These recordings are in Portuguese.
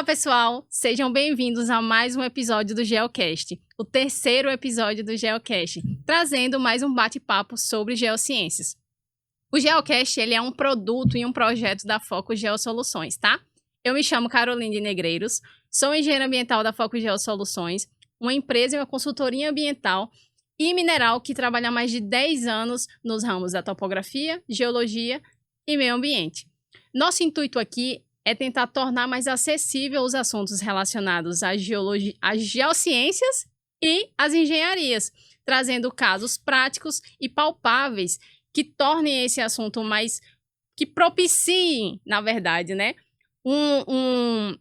Olá, pessoal! Sejam bem-vindos a mais um episódio do Geocast, o terceiro episódio do Geocast, trazendo mais um bate-papo sobre geociências. O Geocast, ele é um produto e um projeto da Foco Geosoluções, tá? Eu me chamo Caroline de Negreiros, sou engenheira ambiental da Foco Geosoluções, uma empresa e uma consultoria ambiental e mineral que trabalha há mais de 10 anos nos ramos da topografia, geologia e meio ambiente. Nosso intuito aqui é tentar tornar mais acessível os assuntos relacionados à geologia, às geociências e às engenharias, trazendo casos práticos e palpáveis que tornem esse assunto mais, que propiciem, na verdade, né, um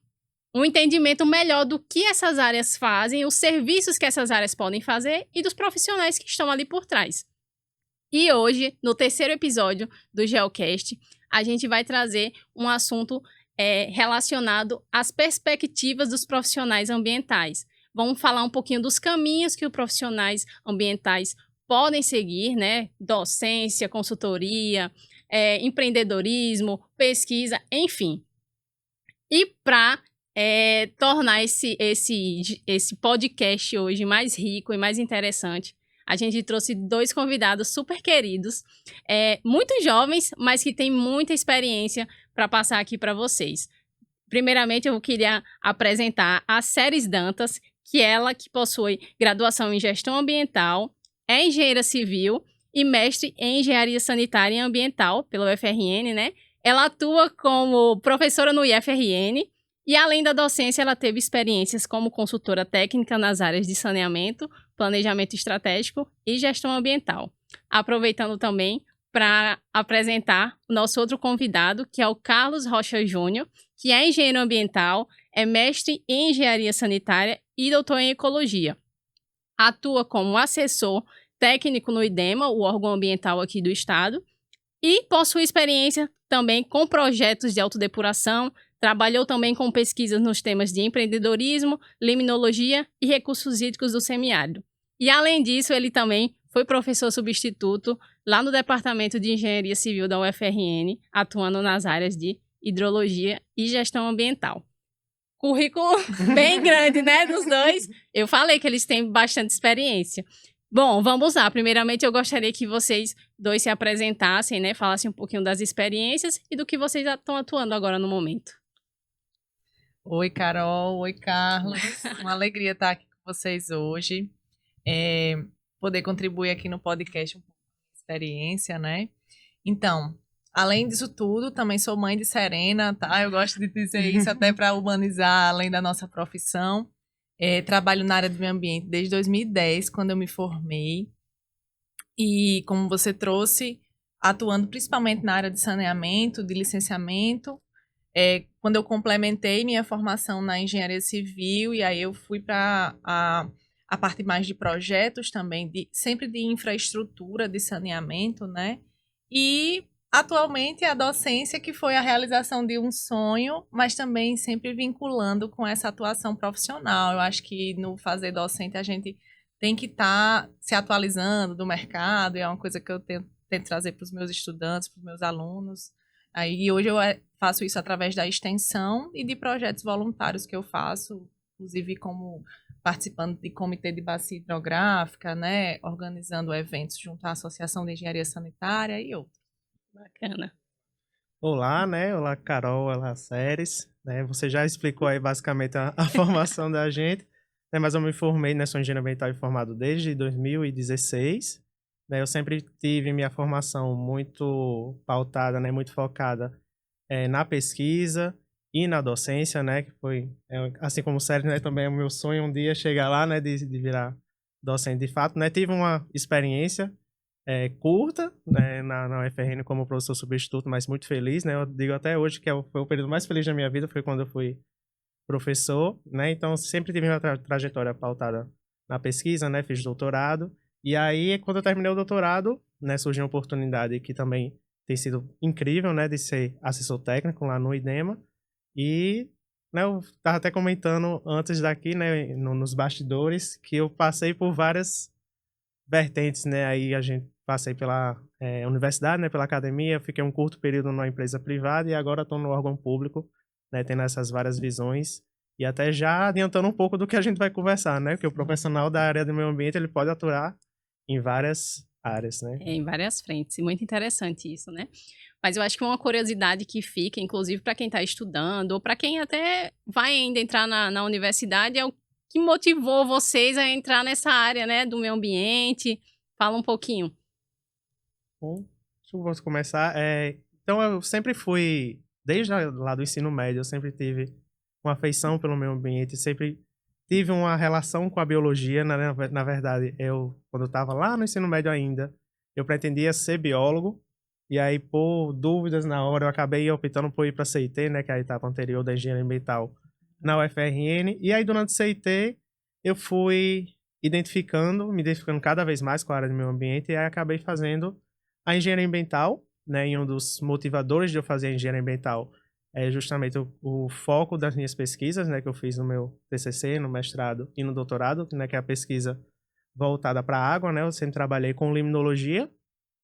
entendimento melhor do que essas áreas fazem, os serviços que essas áreas podem fazer e dos profissionais que estão ali por trás. E hoje, no terceiro episódio do Geocast, a gente vai trazer um assunto relacionado às perspectivas dos profissionais ambientais. Vamos falar um pouquinho dos caminhos que os profissionais ambientais podem seguir, né? Docência, consultoria, empreendedorismo, pesquisa, enfim. E para tornar esse podcast hoje mais rico e mais interessante, a gente trouxe dois convidados super queridos, muito jovens, mas que têm muita experiência para passar aqui para vocês. Primeiramente, eu queria apresentar a Ceres Dantas, que ela que possui graduação em gestão ambiental, é engenheira civil e mestre em engenharia sanitária e ambiental pelo UFRN, né? Ela atua como professora no IFRN e, além da docência, ela teve experiências como consultora técnica nas áreas de saneamento, planejamento estratégico e gestão ambiental. Aproveitando também para apresentar o nosso outro convidado, que é o Carlos Rocha Júnior, que é engenheiro ambiental, é mestre em engenharia sanitária e doutor em ecologia. Atua como assessor técnico no IDEMA, o órgão ambiental aqui do estado, e possui experiência também com projetos de autodepuração, trabalhou também com pesquisas nos temas de empreendedorismo, limnologia e recursos hídricos do semiárido. E, além disso, ele também foi professor substituto lá no Departamento de Engenharia Civil da UFRN, atuando nas áreas de hidrologia e gestão ambiental. Currículo bem grande, né, dos dois. Eu falei que eles têm bastante experiência. Bom, vamos lá. Primeiramente, eu gostaria que vocês dois se apresentassem, né, falassem um pouquinho das experiências e do que vocês estão atuando agora no momento. Oi, Carol. Oi, Carlos. Uma alegria estar aqui com vocês hoje. Poder contribuir aqui no podcast um pouco de experiência, né? Então, além disso tudo, também sou mãe de Serena, tá? Eu gosto de dizer isso até para humanizar, além da nossa profissão. Trabalho na área do meio ambiente desde 2010, quando eu me formei. E, como você trouxe, atuando principalmente na área de saneamento, de licenciamento. Quando eu complementei minha formação na engenharia civil, e aí eu fui para a parte mais de projetos também, sempre de infraestrutura, de saneamento, né? E atualmente a docência, que foi a realização de um sonho, mas também sempre vinculando com essa atuação profissional. Eu acho que no fazer docente a gente tem que estar se atualizando do mercado, e é uma coisa que eu tento trazer para os meus estudantes, para os meus alunos. Aí hoje eu faço isso através da extensão e de projetos voluntários que eu faço, inclusive como participando de comitê de bacia hidrográfica, né, organizando eventos junto à Associação de Engenharia Sanitária e outros. Bacana. Olá, né? Olá, Carol, olá, Ceres. Né? Você já explicou aí basicamente a formação da gente, né? Mas eu me formei, né? Sou engenheiro ambiental e formado desde 2016. Né? Eu sempre tive minha formação muito pautada, né? Muito focada na pesquisa e na docência, né? Que foi, assim como o Ceres, né? Também é o meu sonho um dia chegar lá, né? De virar docente de fato, né? Tive uma experiência curta, né, na UFRN como professor substituto, mas muito feliz, né? Eu digo até hoje que foi o período mais feliz da minha vida, foi quando eu fui professor, né? Então, sempre tive uma trajetória pautada na pesquisa, né? Fiz doutorado. E aí, quando eu terminei o doutorado, né, surgiu uma oportunidade que também tem sido incrível, né? De ser assessor técnico lá no IDEMA. E, né, eu estava até comentando antes daqui, né, nos bastidores, que eu passei por várias vertentes, né? Aí a gente passei pela universidade, né? Pela academia, fiquei um curto período numa empresa privada e agora estou no órgão público, né? Tendo essas várias visões E até já adiantando um pouco do que a gente vai conversar, né? Porque o profissional da área do meio ambiente, ele pode atuar em várias áreas, né? Em várias frentes. E muito interessante isso, né? Mas eu acho que uma curiosidade que fica, inclusive para quem está estudando, ou para quem até vai ainda entrar na universidade, é o que motivou vocês a entrar nessa área, né, do meio ambiente. Fala um pouquinho. Bom, deixa eu começar. Então, eu sempre fui, desde lá do ensino médio, eu sempre tive uma afeição pelo meio ambiente, sempre tive uma relação com a biologia. Na verdade, quando eu estava lá no ensino médio ainda, eu pretendia ser biólogo, e aí, por dúvidas na hora, eu acabei optando por ir para a CIT, né, que é a etapa anterior da engenharia ambiental, na UFRN, e aí, durante a CIT, eu fui me identificando cada vez mais com a área do meio ambiente, e aí acabei fazendo a engenharia ambiental, né, e um dos motivadores de eu fazer a engenharia ambiental é justamente o foco das minhas pesquisas, né, que eu fiz no meu TCC, no mestrado e no doutorado, né, que é a pesquisa voltada para a água, né. Eu sempre trabalhei com limnologia,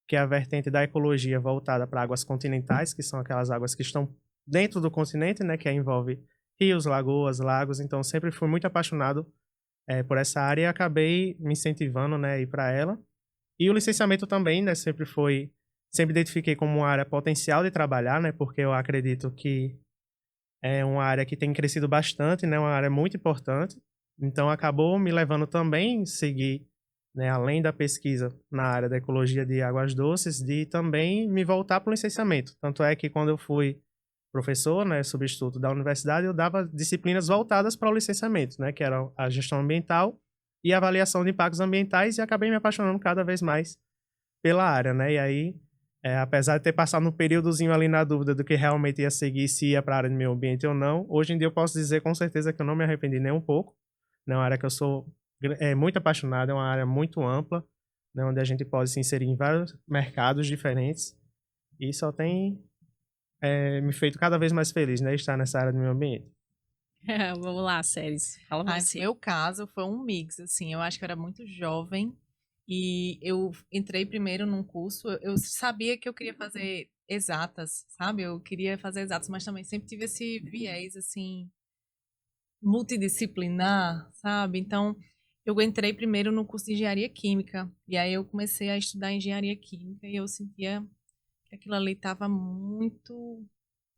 que é a vertente da ecologia voltada para águas continentais, que são aquelas águas que estão dentro do continente, né, que envolve rios, lagoas, lagos. Então, sempre fui muito apaixonado por essa área e acabei me incentivando, né, a ir para ela. E o licenciamento também, né, sempre identifiquei como uma área potencial de trabalhar, né, porque eu acredito que é uma área que tem crescido bastante, né, uma área muito importante. Então, acabou me levando também a seguir, né, além da pesquisa na área da ecologia de águas doces, de também me voltar para o licenciamento. Tanto é que quando eu fui professor, né, substituto da universidade, eu dava disciplinas voltadas para o licenciamento, né, que era a gestão ambiental e avaliação de impactos ambientais, e acabei me apaixonando cada vez mais pela área, né? E aí, apesar de ter passado um períodozinho ali na dúvida do que realmente ia seguir, se ia para a área do meio ambiente ou não, hoje em dia eu posso dizer com certeza que eu não me arrependi nem um pouco, né? É uma área que eu sou muito apaixonado, é uma área muito ampla, né? Onde a gente pode se inserir em vários mercados diferentes, e só tem me feito cada vez mais feliz, né? Estar nessa área do meio ambiente. Vamos lá, Séries. Fala No você. meu caso, foi um mix, assim, eu acho que eu era muito jovem e eu entrei primeiro num curso, eu sabia que eu queria fazer exatas, sabe? Eu queria fazer exatas, mas também sempre tive esse viés, assim, multidisciplinar, sabe? Então, eu entrei primeiro no curso de engenharia química, e aí eu comecei a estudar engenharia química e eu sentia que aquilo ali estava muito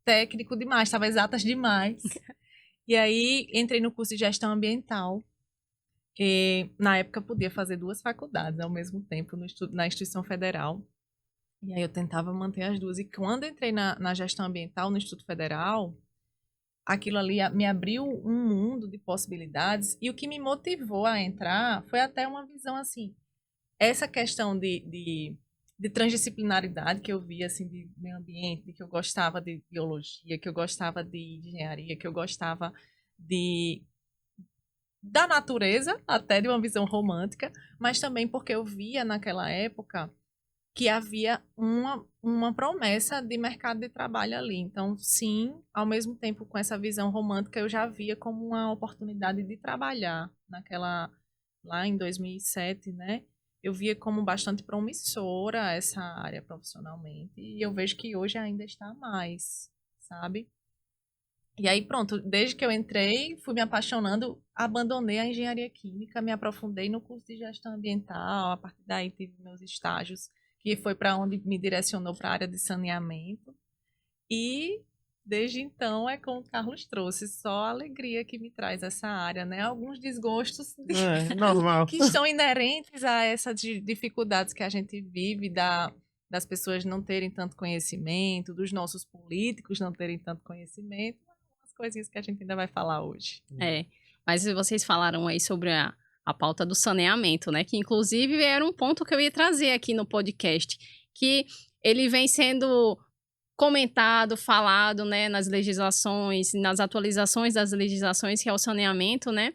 técnico demais, estava exatas demais. E aí entrei no curso de gestão ambiental. E, na época, eu podia fazer 2 faculdades ao mesmo tempo na instituição federal. E aí eu tentava manter as duas. E quando entrei na gestão ambiental no Instituto Federal, aquilo ali me abriu um mundo de possibilidades. E o que me motivou a entrar foi até uma visão assim, essa questão de transdisciplinaridade que eu via assim, de meio ambiente, de que eu gostava de biologia, que eu gostava de engenharia, que eu gostava da natureza, até de uma visão romântica, mas também porque eu via naquela época que havia uma promessa de mercado de trabalho ali. Então, sim, ao mesmo tempo com essa visão romântica, eu já via como uma oportunidade de trabalhar lá em 2007, né? Eu via como bastante promissora essa área profissionalmente, e eu vejo que hoje ainda está mais, sabe? E aí, pronto, desde que eu entrei, fui me apaixonando, abandonei a engenharia química, me aprofundei no curso de gestão ambiental, a partir daí tive meus estágios, que foi para onde me direcionou para a área de saneamento. E desde então é como o Carlos trouxe, só a alegria que me traz essa área, né? Alguns desgostos Normal. que estão inerentes a essas dificuldades que a gente vive, das pessoas não terem tanto conhecimento, dos nossos políticos não terem tanto conhecimento, umas coisinhas que a gente ainda vai falar hoje. Mas vocês falaram aí sobre a pauta do saneamento, né? Que inclusive era um ponto que eu ia trazer aqui no podcast, que ele vem sendo comentado, falado, né, nas legislações, nas atualizações das legislações, que é o saneamento, né?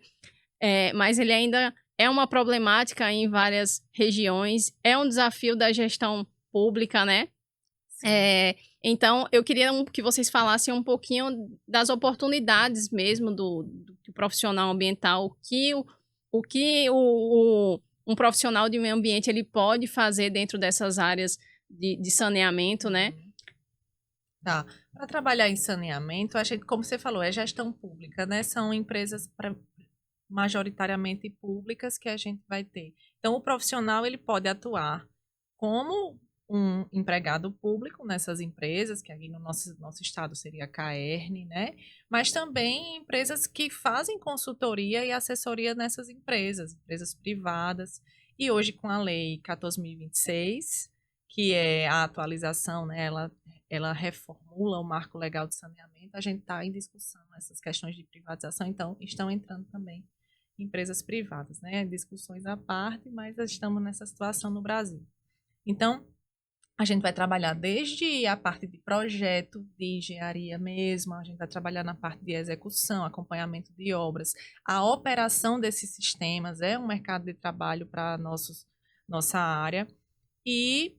Mas ele ainda é uma problemática em várias regiões, é um desafio da gestão pública, né? Então, eu queria que vocês falassem um pouquinho das oportunidades mesmo do profissional ambiental, o que um profissional de meio ambiente ele pode fazer dentro dessas áreas de saneamento, né? Tá. Para trabalhar em saneamento, a gente, como você falou, é gestão pública, né? São empresas majoritariamente públicas que a gente vai ter. Então, o profissional ele pode atuar como um empregado público nessas empresas, que aqui no nosso estado seria a CAERN, né? Mas também empresas que fazem consultoria e assessoria nessas empresas privadas. E hoje, com a Lei 14.026, que é a atualização, né? Ela reformula o marco legal de saneamento, a gente está em discussão essas questões de privatização, então estão entrando também empresas privadas, né? Discussões à parte, mas estamos nessa situação no Brasil. Então, a gente vai trabalhar desde a parte de projeto, de engenharia mesmo, a gente vai trabalhar na parte de execução, acompanhamento de obras, a operação desses sistemas é um mercado de trabalho para nossa área, e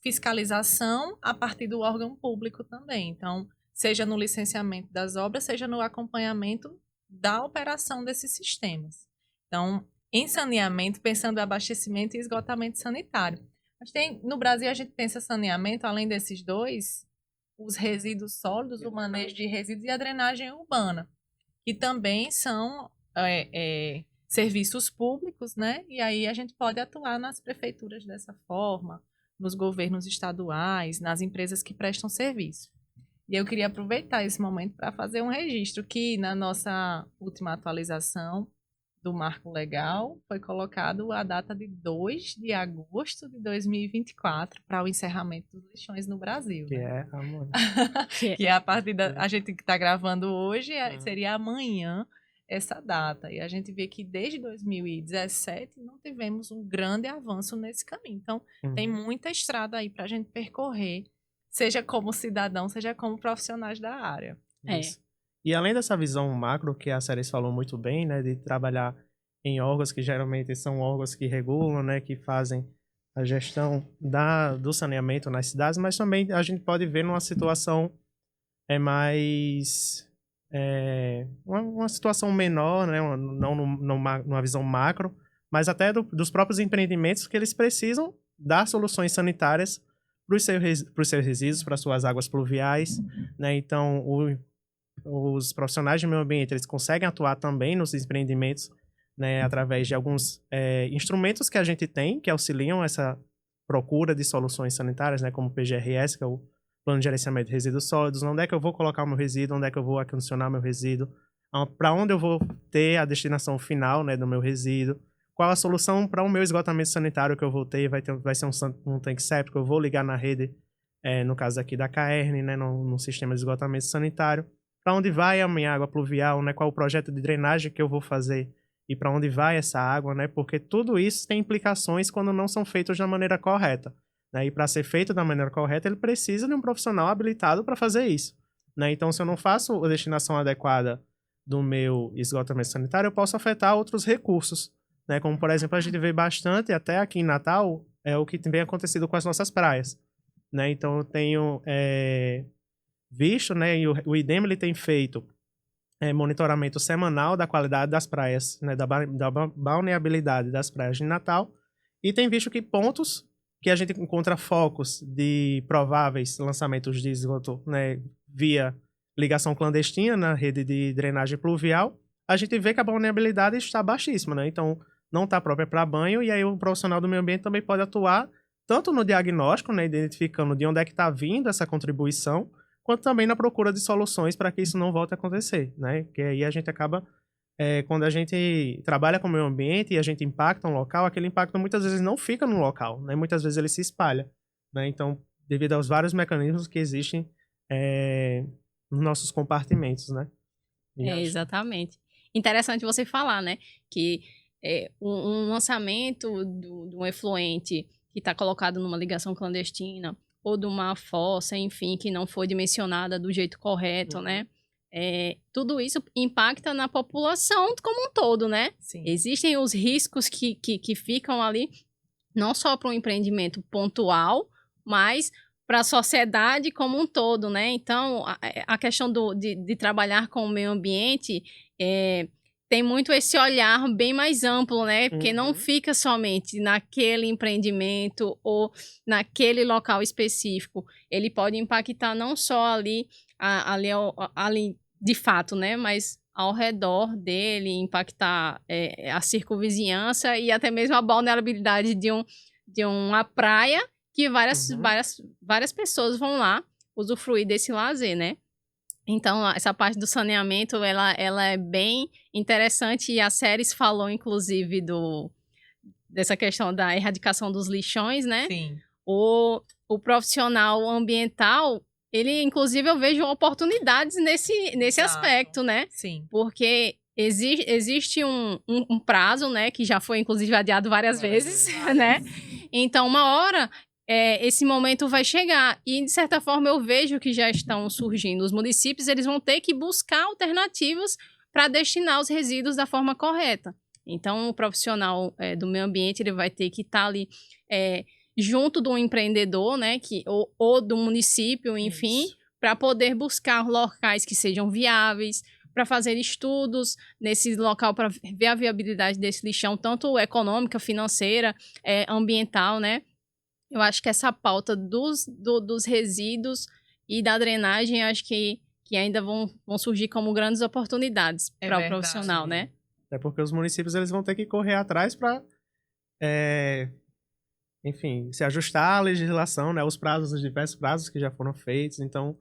fiscalização a partir do órgão público também. Então, seja no licenciamento das obras, seja no acompanhamento da operação desses sistemas. Então, em saneamento, pensando em abastecimento e esgotamento sanitário. Mas no Brasil, a gente pensa saneamento, além desses dois, os resíduos sólidos, o manejo de resíduos e a drenagem urbana, que também são serviços públicos, né? E aí a gente pode atuar nas prefeituras dessa forma, nos governos estaduais, nas empresas que prestam serviço. E eu queria aproveitar esse momento para fazer um registro que na nossa última atualização do Marco Legal foi colocado a data de 2 de agosto de 2024 para o encerramento dos lixões no Brasil. Que né? é amanhã. Que é a partir da... A gente que está gravando hoje seria amanhã essa data. E a gente vê que desde 2017 não tivemos um grande avanço nesse caminho. Então, tem muita estrada aí para a gente percorrer, seja como cidadão, seja como profissionais da área. Isso. E além dessa visão macro, que a Ceres falou muito bem, né, de trabalhar em órgãos que geralmente são órgãos que regulam, né, que fazem a gestão do saneamento nas cidades, mas também a gente pode ver numa situação mais... uma situação menor, né, não numa visão macro, mas até dos próprios empreendimentos que eles precisam dar soluções sanitárias para os seus resíduos, para suas águas pluviais, né? Então, os profissionais de meio ambiente, eles conseguem atuar também nos empreendimentos, né, através de alguns instrumentos que a gente tem, que auxiliam essa procura de soluções sanitárias, né, como o PGRS, que é o Plano de Gerenciamento de Resíduos Sólidos, onde é que eu vou colocar o meu resíduo, onde é que eu vou acondicionar meu resíduo, para onde eu vou ter a destinação final, né, do meu resíduo, qual a solução para o meu esgotamento sanitário que eu vou ter, vai ser um tanque séptico, eu vou ligar na rede, no caso aqui da CAERN, né, no sistema de esgotamento sanitário, para onde vai a minha água pluvial, né, qual o projeto de drenagem que eu vou fazer e para onde vai essa água, né, porque tudo isso tem implicações quando não são feitos da maneira correta. Né? E para ser feito da maneira correta, ele precisa de um profissional habilitado para fazer isso. Né? Então, se eu não faço a destinação adequada do meu esgotamento sanitário, eu posso afetar outros recursos. Né? Como, por exemplo, a gente vê bastante, até aqui em Natal, o que tem acontecido com as nossas praias. Né? Então, eu tenho visto, né, e o IDEM ele tem feito monitoramento semanal da qualidade das praias, né, da balneabilidade das praias de Natal, e tem visto que pontos que a gente encontra focos de prováveis lançamentos de esgoto, né, via ligação clandestina na rede de drenagem pluvial, a gente vê que a balneabilidade está baixíssima, né? Então, não está própria para banho, e aí o profissional do meio ambiente também pode atuar tanto no diagnóstico, né, identificando de onde é que está vindo essa contribuição, quanto também na procura de soluções para que isso não volte a acontecer, né? Porque aí a gente acaba... quando a gente trabalha com o meio ambiente e a gente impacta um local, aquele impacto muitas vezes não fica no local, né? Muitas vezes ele se espalha, né? Então, devido aos vários mecanismos que existem nos nossos compartimentos, né? Exatamente. Interessante você falar, né? Que um lançamento de um efluente que está colocado numa ligação clandestina ou de uma fossa, enfim, que não foi dimensionada do jeito correto, né? Tudo isso impacta na população como um todo, né? Sim. Existem os riscos que ficam ali, não só para um empreendimento pontual, mas para a sociedade como um todo, né? Então, a questão de trabalhar com o meio ambiente tem muito esse olhar bem mais amplo, né? Porque não Uhum. fica somente naquele empreendimento ou naquele local específico. Ele pode impactar não só ali de fato, né? Mas ao redor dele, impactar a circunvizinhança e até mesmo a vulnerabilidade de uma praia que Uhum. várias pessoas vão lá usufruir desse lazer, né? Então, essa parte do saneamento, ela é bem interessante e a séries falou, inclusive, dessa questão da erradicação dos lixões, né? Sim. O profissional ambiental, ele, inclusive, eu vejo oportunidades nesse Exato. aspecto, né? Sim. Porque existe um prazo, né? Que já foi, inclusive, adiado várias vezes, né? Então, uma hora, esse momento vai chegar. E, de certa forma, eu vejo que já estão surgindo. Os municípios, eles vão ter que buscar alternativas para destinar os resíduos da forma correta. Então, o profissional do meio ambiente, ele vai ter que estar ali junto do empreendedor, né? Ou do município, enfim, para poder buscar locais que sejam viáveis, para fazer estudos nesse local para ver a viabilidade desse lixão, tanto econômica, financeira, ambiental, né? Eu acho que essa pauta dos resíduos e da drenagem, acho que ainda vão surgir como grandes oportunidades para o verdade. profissional, né? É porque os municípios eles vão ter que correr atrás para, enfim, se ajustar à legislação, né? Os prazos, os diversos prazos que já foram feitos. Então,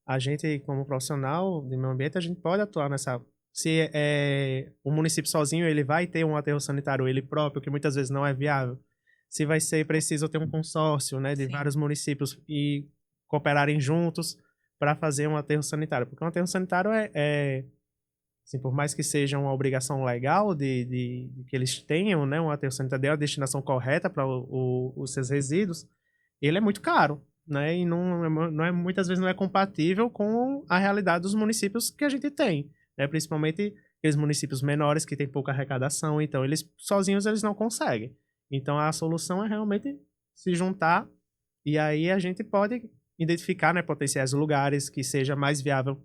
a gente, como profissional de meio ambiente, a gente pode atuar nessa. Se o município sozinho ele vai ter um aterro sanitário ele próprio, que muitas vezes não é viável. Se vai ser preciso ter um consórcio, né, de Sim. vários municípios e cooperarem juntos para fazer um aterro sanitário. Porque um aterro sanitário assim, por mais que seja uma obrigação legal de que eles tenham, né, um aterro sanitário, dê a destinação correta para os seus resíduos, ele é muito caro, né, e muitas vezes não é compatível com a realidade dos municípios que a gente tem, né, principalmente aqueles municípios menores que têm pouca arrecadação, então eles sozinhos eles não conseguem. Então a solução é realmente se juntar e aí a gente pode identificar, né, potenciais lugares que seja mais viável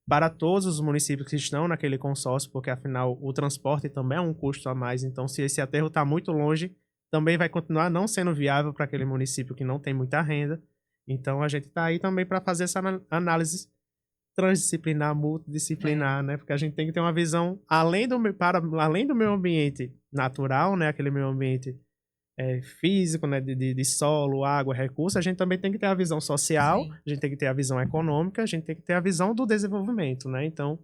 para todos os municípios que estão naquele consórcio, porque afinal o transporte também é um custo a mais, então se esse aterro está muito longe, também vai continuar não sendo viável para aquele município que não tem muita renda. Então a gente está aí também para fazer essa análise transdisciplinar, multidisciplinar, né? Porque a gente tem que ter uma visão além do meio ambiente natural, né? Aquele meio ambiente físico, né? De solo, água, recursos. A gente também tem que ter a visão social, Sim. a gente tem que ter a visão econômica, a gente tem que ter a visão do desenvolvimento, né? Então,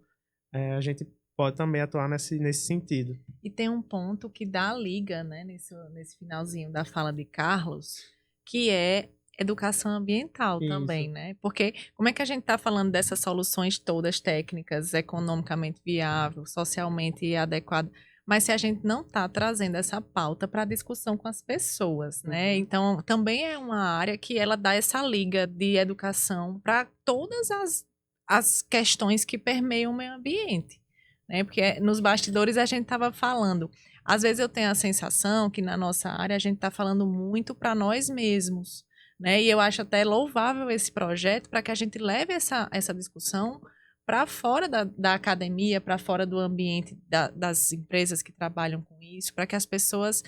a gente pode também atuar nesse sentido. E tem um ponto que dá a liga, né, nesse finalzinho da fala de Carlos, que é educação ambiental também, Isso. né? Porque como é que a gente está falando dessas soluções todas técnicas, economicamente viável, socialmente adequado, mas se a gente não está trazendo essa pauta para discussão com as pessoas, né? Uhum. Então, também é uma área que ela dá essa liga de educação para todas as questões que permeiam o meio ambiente. Né? Porque nos bastidores a gente estava falando. Às vezes eu tenho a sensação que na nossa área a gente está falando muito para nós mesmos. Né? E eu acho até louvável esse projeto para que a gente leve essa discussão para fora da academia, para fora do ambiente das empresas que trabalham com isso, para que as pessoas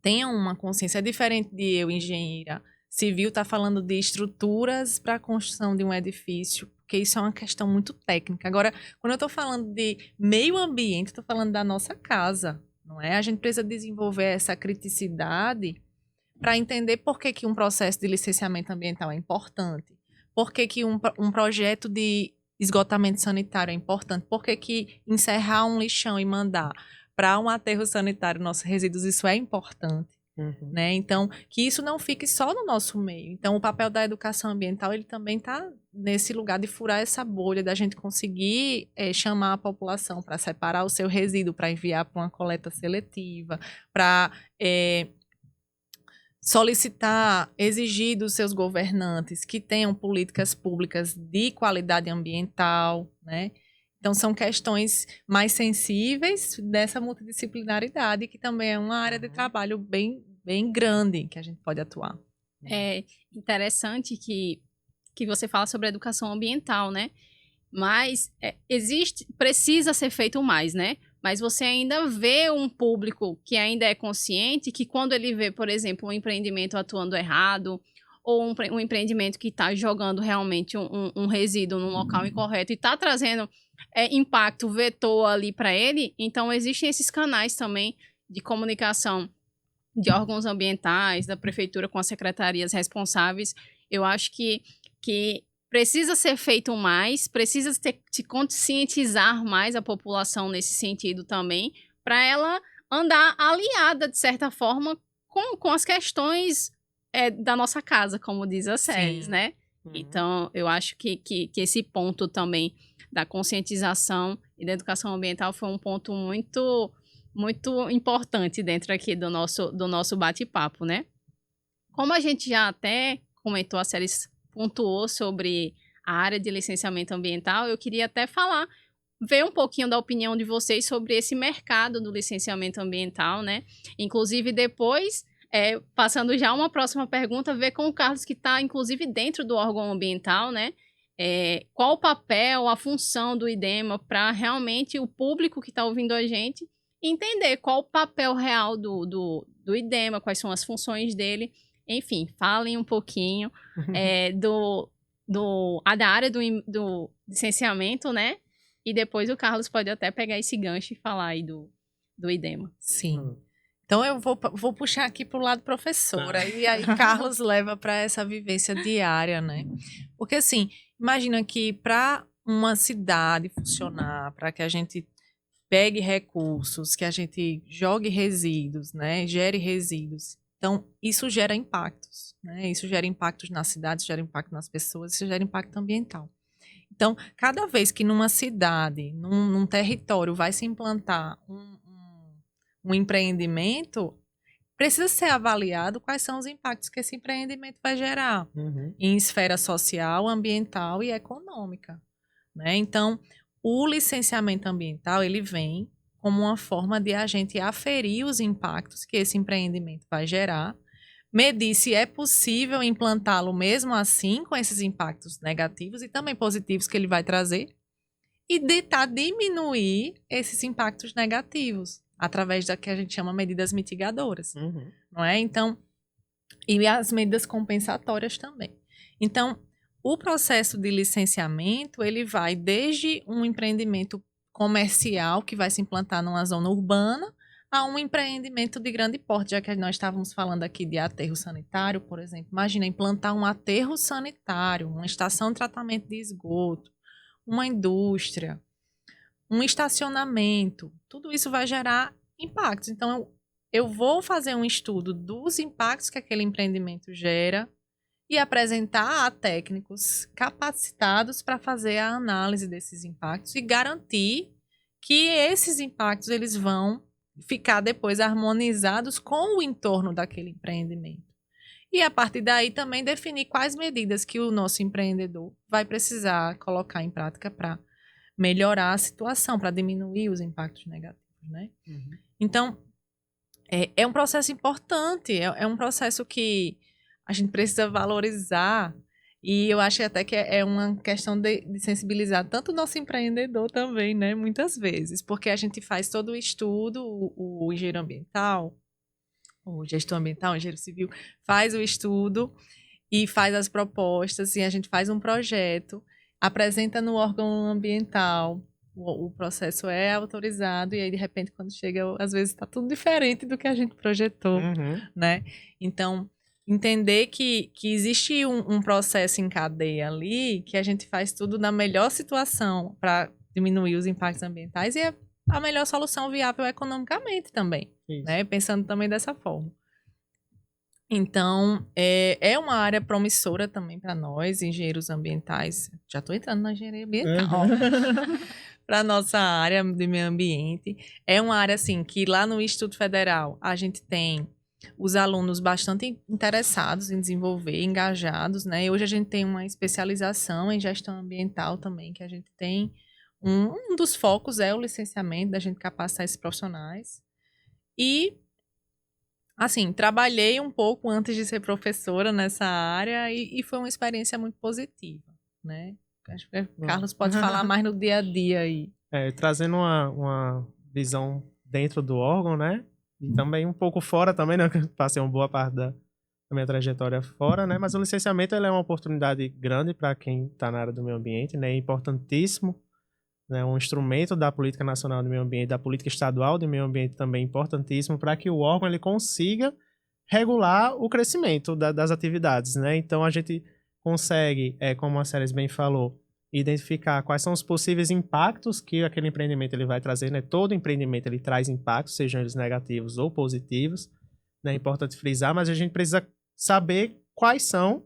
tenham uma consciência. É diferente de eu, engenheira civil, estar falando de estruturas para a construção de um edifício, porque isso é uma questão muito técnica. Agora, quando eu estou falando de meio ambiente, estou falando da nossa casa, não é? A gente precisa desenvolver essa criticidade para entender por que um processo de licenciamento ambiental é importante, por que um projeto de esgotamento sanitário é importante, por que encerrar um lixão e mandar para um aterro sanitário nossos resíduos, isso é importante. Uhum. Né? Então, que isso não fique só no nosso meio. Então, o papel da educação ambiental, ele também está nesse lugar de furar essa bolha, da gente conseguir chamar a população para separar o seu resíduo, para enviar para uma coleta seletiva, para solicitar, exigir dos seus governantes que tenham políticas públicas de qualidade ambiental, né? Então, são questões mais sensíveis dessa multidisciplinaridade, que também é uma área de trabalho bem grande que a gente pode atuar. É interessante que você fala sobre a educação ambiental, né? Mas precisa ser feito mais, né? Mas você ainda vê um público que ainda é consciente, que quando ele vê, por exemplo, um empreendimento atuando errado, ou um empreendimento que está jogando realmente um resíduo num local incorreto e está trazendo impacto, vetor ali para ele, então existem esses canais também de comunicação de órgãos ambientais, da prefeitura com as secretarias responsáveis. Eu acho que precisa ser feito mais, precisa se conscientizar mais a população nesse sentido também, para ela andar aliada, de certa forma, com as questões da nossa casa, como diz a Ceres, né? Uhum. Então, eu acho que esse ponto também da conscientização e da educação ambiental foi um ponto muito, muito importante dentro aqui do nosso bate-papo, né? Como a gente já até comentou, a Ceres pontuou sobre a área de licenciamento ambiental, eu queria até ver um pouquinho da opinião de vocês sobre esse mercado do licenciamento ambiental, né? Inclusive, depois, passando já uma próxima pergunta, ver com o Carlos, que está, inclusive, dentro do órgão ambiental, né? Qual o papel, a função do IDEMA para realmente o público que está ouvindo a gente entender qual o papel real do IDEMA, quais são as funções dele. Enfim, falem um pouquinho da área do licenciamento, né? E depois o Carlos pode até pegar esse gancho e falar aí do IDEMA. Sim. Então eu vou puxar aqui para o lado professora, e aí Carlos leva para essa vivência diária, né? Porque assim, imagina que para uma cidade funcionar, para que a gente pegue recursos, que a gente jogue resíduos, né? Gere resíduos. Então, isso gera impactos, né? Isso gera impactos na cidade, isso gera impacto nas pessoas, isso gera impacto ambiental. Então, cada vez que numa cidade, num território, vai se implantar um empreendimento, precisa ser avaliado quais são os impactos que esse empreendimento vai gerar em esfera social, ambiental e econômica, né? Então, o licenciamento ambiental, ele vem como uma forma de a gente aferir os impactos que esse empreendimento vai gerar, medir se é possível implantá-lo mesmo assim, com esses impactos negativos e também positivos que ele vai trazer, e tentar diminuir esses impactos negativos, através da que a gente chama medidas mitigadoras, não é? Então, e as medidas compensatórias também. Então, o processo de licenciamento, ele vai desde um empreendimento comercial que vai se implantar numa zona urbana a um empreendimento de grande porte, já que nós estávamos falando aqui de aterro sanitário, por exemplo. Imagina implantar um aterro sanitário, uma estação de tratamento de esgoto, uma indústria, um estacionamento. Tudo isso vai gerar impactos. Então, eu vou fazer um estudo dos impactos que aquele empreendimento gera e apresentar a técnicos capacitados para fazer a análise desses impactos e garantir que esses impactos eles vão ficar depois harmonizados com o entorno daquele empreendimento. E a partir daí também definir quais medidas que o nosso empreendedor vai precisar colocar em prática para melhorar a situação, para diminuir os impactos negativos, né? Então, é um processo importante, é um processo que a gente precisa valorizar, e eu acho até que é uma questão de sensibilizar tanto o nosso empreendedor também, né? Muitas vezes, porque a gente faz todo o estudo, o engenheiro ambiental, o gestor ambiental, o engenheiro civil, faz o estudo e faz as propostas, e a gente faz um projeto, apresenta no órgão ambiental, o processo é autorizado, e aí, de repente, quando chega, às vezes está tudo diferente do que a gente projetou, né? Então, entender que existe um processo em cadeia ali, que a gente faz tudo na melhor situação para diminuir os impactos ambientais e é a melhor solução viável economicamente também, né? Pensando também dessa forma. Então, é uma área promissora também para nós, engenheiros ambientais. Já estou entrando na engenharia ambiental. Para a nossa área de meio ambiente. É uma área, assim, que lá no Instituto Federal a gente tem os alunos bastante interessados em desenvolver, engajados, né? E hoje a gente tem uma especialização em gestão ambiental também, que a gente tem um dos focos é o licenciamento, da gente capacitar esses profissionais. E, assim, trabalhei um pouco antes de ser professora nessa área e foi uma experiência muito positiva, né? Acho que o Carlos pode falar mais no dia a dia aí. Trazendo uma visão dentro do órgão, né? E também um pouco fora também, né? Que passei uma boa parte da minha trajetória fora, né? Mas o licenciamento ele é uma oportunidade grande para quem está na área do meio ambiente, né? É importantíssimo, né? Um instrumento da política nacional do meio ambiente, da política estadual do meio ambiente também importantíssimo para que o órgão ele consiga regular o crescimento das atividades, né? Então a gente consegue, como a Ceres bem falou, identificar quais são os possíveis impactos que aquele empreendimento ele vai trazer, né? Todo empreendimento ele traz impactos, sejam eles negativos ou positivos, né? É importante frisar, mas a gente precisa saber quais são,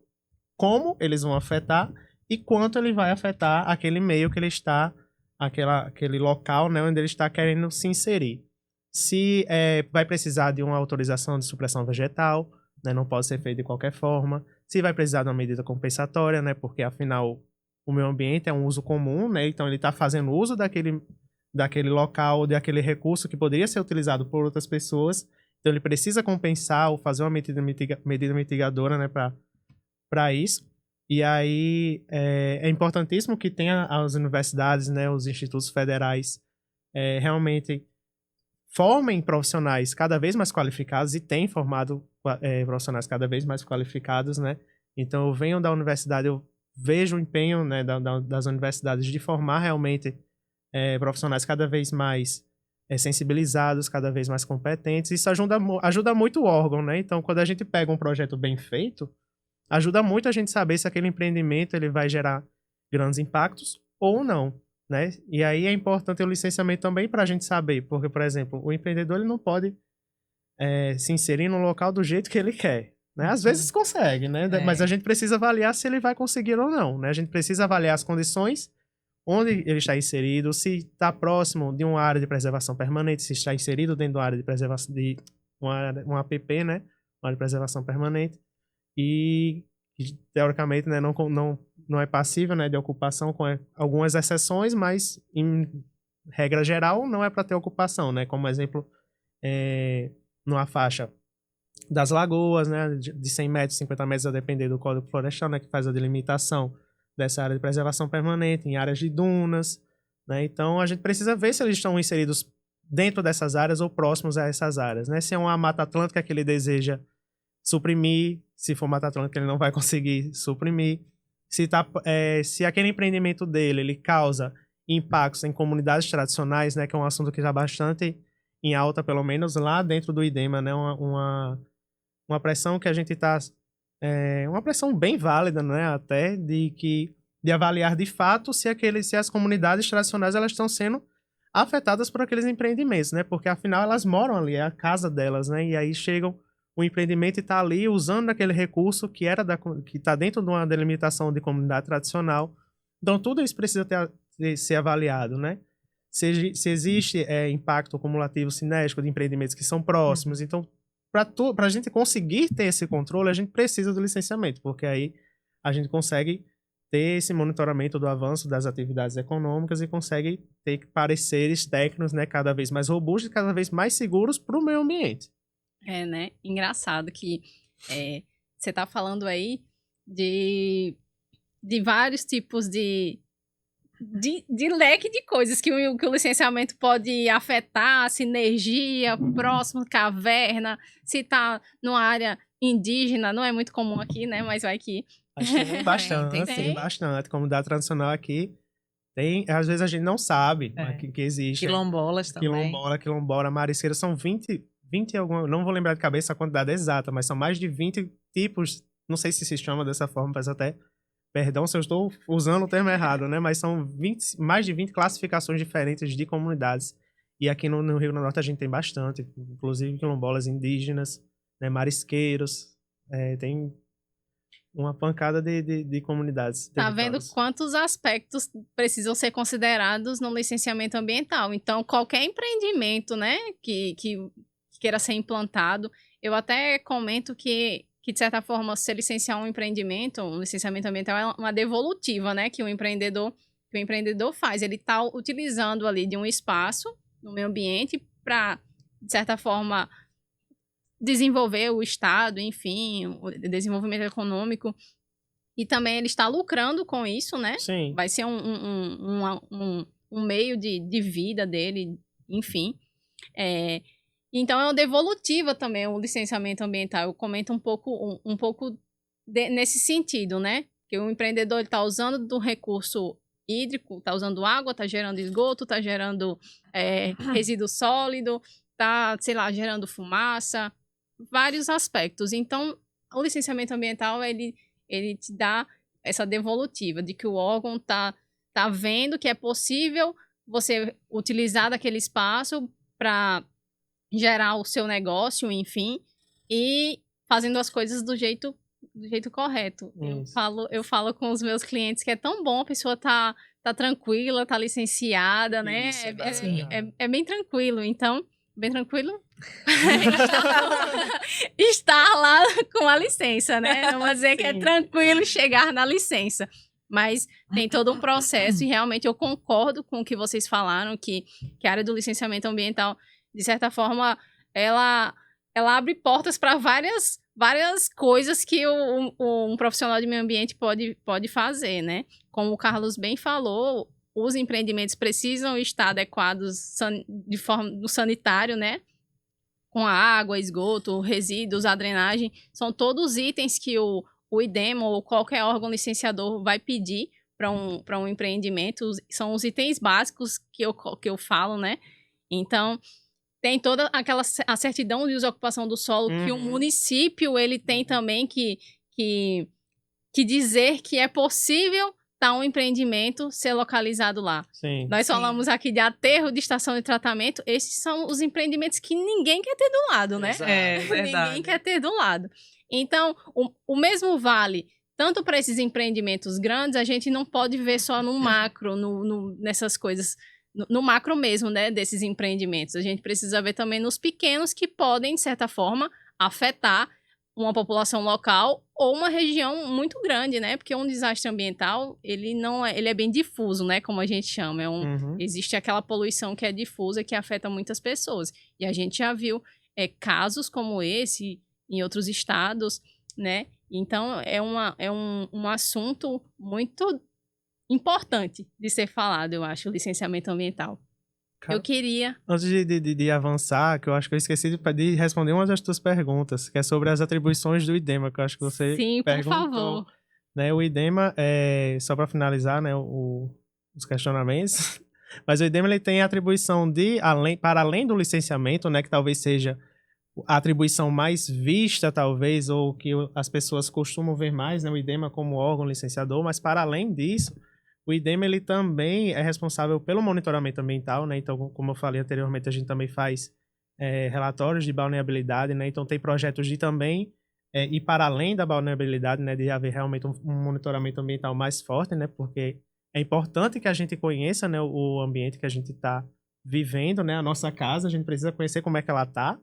como eles vão afetar e quanto ele vai afetar aquele meio que ele está, aquele local, né? Onde ele está querendo se inserir. Se vai precisar de uma autorização de supressão vegetal, né? Não pode ser feito de qualquer forma. Se vai precisar de uma medida compensatória, né? Porque afinal o meio ambiente é um uso comum, né? Então ele está fazendo uso daquele local, daquele recurso que poderia ser utilizado por outras pessoas. Então ele precisa compensar ou fazer uma medida mitigadora, né? Para isso. E aí é importantíssimo que tenha as universidades, né? Os institutos federais realmente formem profissionais cada vez mais qualificados e têm formado profissionais cada vez mais qualificados, né? Então eu venho da universidade, eu vejo o empenho, né, das universidades de formar realmente profissionais cada vez mais sensibilizados, cada vez mais competentes. Isso ajuda muito o órgão, né? Então, quando a gente pega um projeto bem feito, ajuda muito a gente saber se aquele empreendimento ele vai gerar grandes impactos ou não, né? E aí é importante o licenciamento também para a gente saber, porque, por exemplo, o empreendedor ele não pode se inserir no local do jeito que ele quer. Né? Às vezes consegue, né? Mas a gente precisa avaliar se ele vai conseguir ou não, né? A gente precisa avaliar as condições, onde ele está inserido, se está próximo de uma área de preservação permanente, se está inserido dentro de uma área de preservação, de uma APP, né? Uma área de preservação permanente. E, teoricamente, né, não é passível, né, de ocupação, com algumas exceções, mas, em regra geral, não é para ter ocupação, né? Como exemplo, numa faixa das lagoas, né, de 100 metros, 50 metros, a depender do Código Florestal, né, que faz a delimitação dessa área de preservação permanente, em áreas de dunas, né, então a gente precisa ver se eles estão inseridos dentro dessas áreas ou próximos a essas áreas, né, se é uma Mata Atlântica que ele deseja suprimir, se for Mata Atlântica ele não vai conseguir suprimir, se aquele empreendimento dele, ele causa impactos em comunidades tradicionais, né, que é um assunto que está bastante em alta, pelo menos lá dentro do IDEMA, né, uma pressão que a gente está... uma pressão bem válida, né, até, de avaliar de fato se as comunidades tradicionais elas estão sendo afetadas por aqueles empreendimentos, né, porque afinal elas moram ali, é a casa delas, né, e aí chegam o empreendimento e está ali usando aquele recurso que está dentro de uma delimitação de comunidade tradicional. Então tudo isso precisa ser avaliado, né. Se existe impacto cumulativo cinético de empreendimentos que são próximos. Então, para a gente conseguir ter esse controle, a gente precisa do licenciamento, porque aí a gente consegue ter esse monitoramento do avanço das atividades econômicas e consegue ter pareceres técnicos, né, cada vez mais robustos e cada vez mais seguros para o meio ambiente. Né? Engraçado que você está falando aí de vários tipos de leque de coisas que o licenciamento pode afetar, sinergia, próximo, caverna, se tá numa área indígena, não é muito comum aqui, né, mas vai que... Tem bastante. Comunidade tradicional aqui, às vezes a gente não sabe que existe. Quilombolas também. Quilombola, marisqueira, são 20 alguma, não vou lembrar de cabeça a quantidade exata, mas são mais de 20 tipos, não sei se chama dessa forma, mas até... Perdão se eu estou usando o termo errado, né? Mas são mais de 20 classificações diferentes de comunidades. E aqui no Rio Grande do Norte a gente tem bastante, inclusive quilombolas indígenas, né? Marisqueiros, tem uma pancada de comunidades. Tá vendo quantos aspectos precisam ser considerados no licenciamento ambiental. Então, qualquer empreendimento, né, que queira ser implantado, eu até comento que de certa forma, se licenciar um empreendimento, um licenciamento ambiental é uma devolutiva, né, que o empreendedor faz. Ele está utilizando ali de um espaço no meio ambiente para, de certa forma, desenvolver o Estado, enfim, o desenvolvimento econômico E também ele está lucrando com isso, né? Sim. Vai ser um meio de vida dele, enfim. Então, é uma devolutiva também o licenciamento ambiental. Eu comento um pouco nesse sentido, né? Que o empreendedor está usando do recurso hídrico, está usando água, está gerando esgoto, está gerando resíduo sólido, está, sei lá, gerando fumaça, vários aspectos. Então, o licenciamento ambiental, ele te dá essa devolutiva de que o órgão tá vendo que é possível você utilizar daquele espaço para gerar o seu negócio, enfim, e fazendo as coisas do jeito correto. Eu falo com os meus clientes que é tão bom a pessoa tá tranquila, tá licenciada, né? Isso, É bem tranquilo. Então, bem tranquilo? Estar lá com a licença, né? Não vou dizer que é tranquilo chegar na licença. Mas tem todo um processo e realmente eu concordo com o que vocês falaram, que a área do licenciamento ambiental, de certa forma, ela abre portas para várias coisas que um profissional de meio ambiente pode fazer, né? Como o Carlos bem falou, os empreendimentos precisam estar adequados de forma do sanitário, né? Com a água, esgoto, resíduos, a drenagem, são todos itens que o IDEMA ou qualquer órgão licenciador vai pedir para um empreendimento. São os itens básicos que eu falo, né? Então, tem toda a certidão de uso e ocupação do solo que o município ele tem também que dizer que é possível um empreendimento ser localizado lá. Sim. Nós falamos aqui de aterro, de estação de tratamento. Esses são os empreendimentos que ninguém quer ter do lado, né? Ninguém quer ter do lado. Então, o mesmo vale tanto para esses empreendimentos grandes, a gente não pode ver só no macro, nessas coisas, no macro mesmo, né, desses empreendimentos. A gente precisa ver também nos pequenos que podem, de certa forma, afetar uma população local ou uma região muito grande, né? Porque um desastre ambiental, ele é bem difuso, né? Como a gente chama. Existe aquela poluição que é difusa, que afeta muitas pessoas. E a gente já viu casos como esse em outros estados, né? Então, é um assunto muito importante de ser falado, eu acho, o licenciamento ambiental. Eu queria... Antes de avançar, que eu acho que eu esqueci de responder uma das tuas perguntas, que é sobre as atribuições do IDEMA, que eu acho que você perguntou. Por favor. Né, o IDEMA, só para finalizar, né, os questionamentos, mas o IDEMA ele tem a atribuição para além do licenciamento, né, que talvez seja a atribuição mais vista, talvez, ou que as pessoas costumam ver mais, né, o IDEMA como órgão licenciador, mas para além disso, o IDEMA ele também é responsável pelo monitoramento ambiental, né? Então, como eu falei anteriormente, a gente também faz relatórios de balneabilidade, né? Então, tem projetos de também ir para além da balneabilidade, né? De haver realmente um monitoramento ambiental mais forte, né? Porque é importante que a gente conheça, né, o ambiente que a gente está vivendo, né? A nossa casa, a gente precisa conhecer como é que ela está,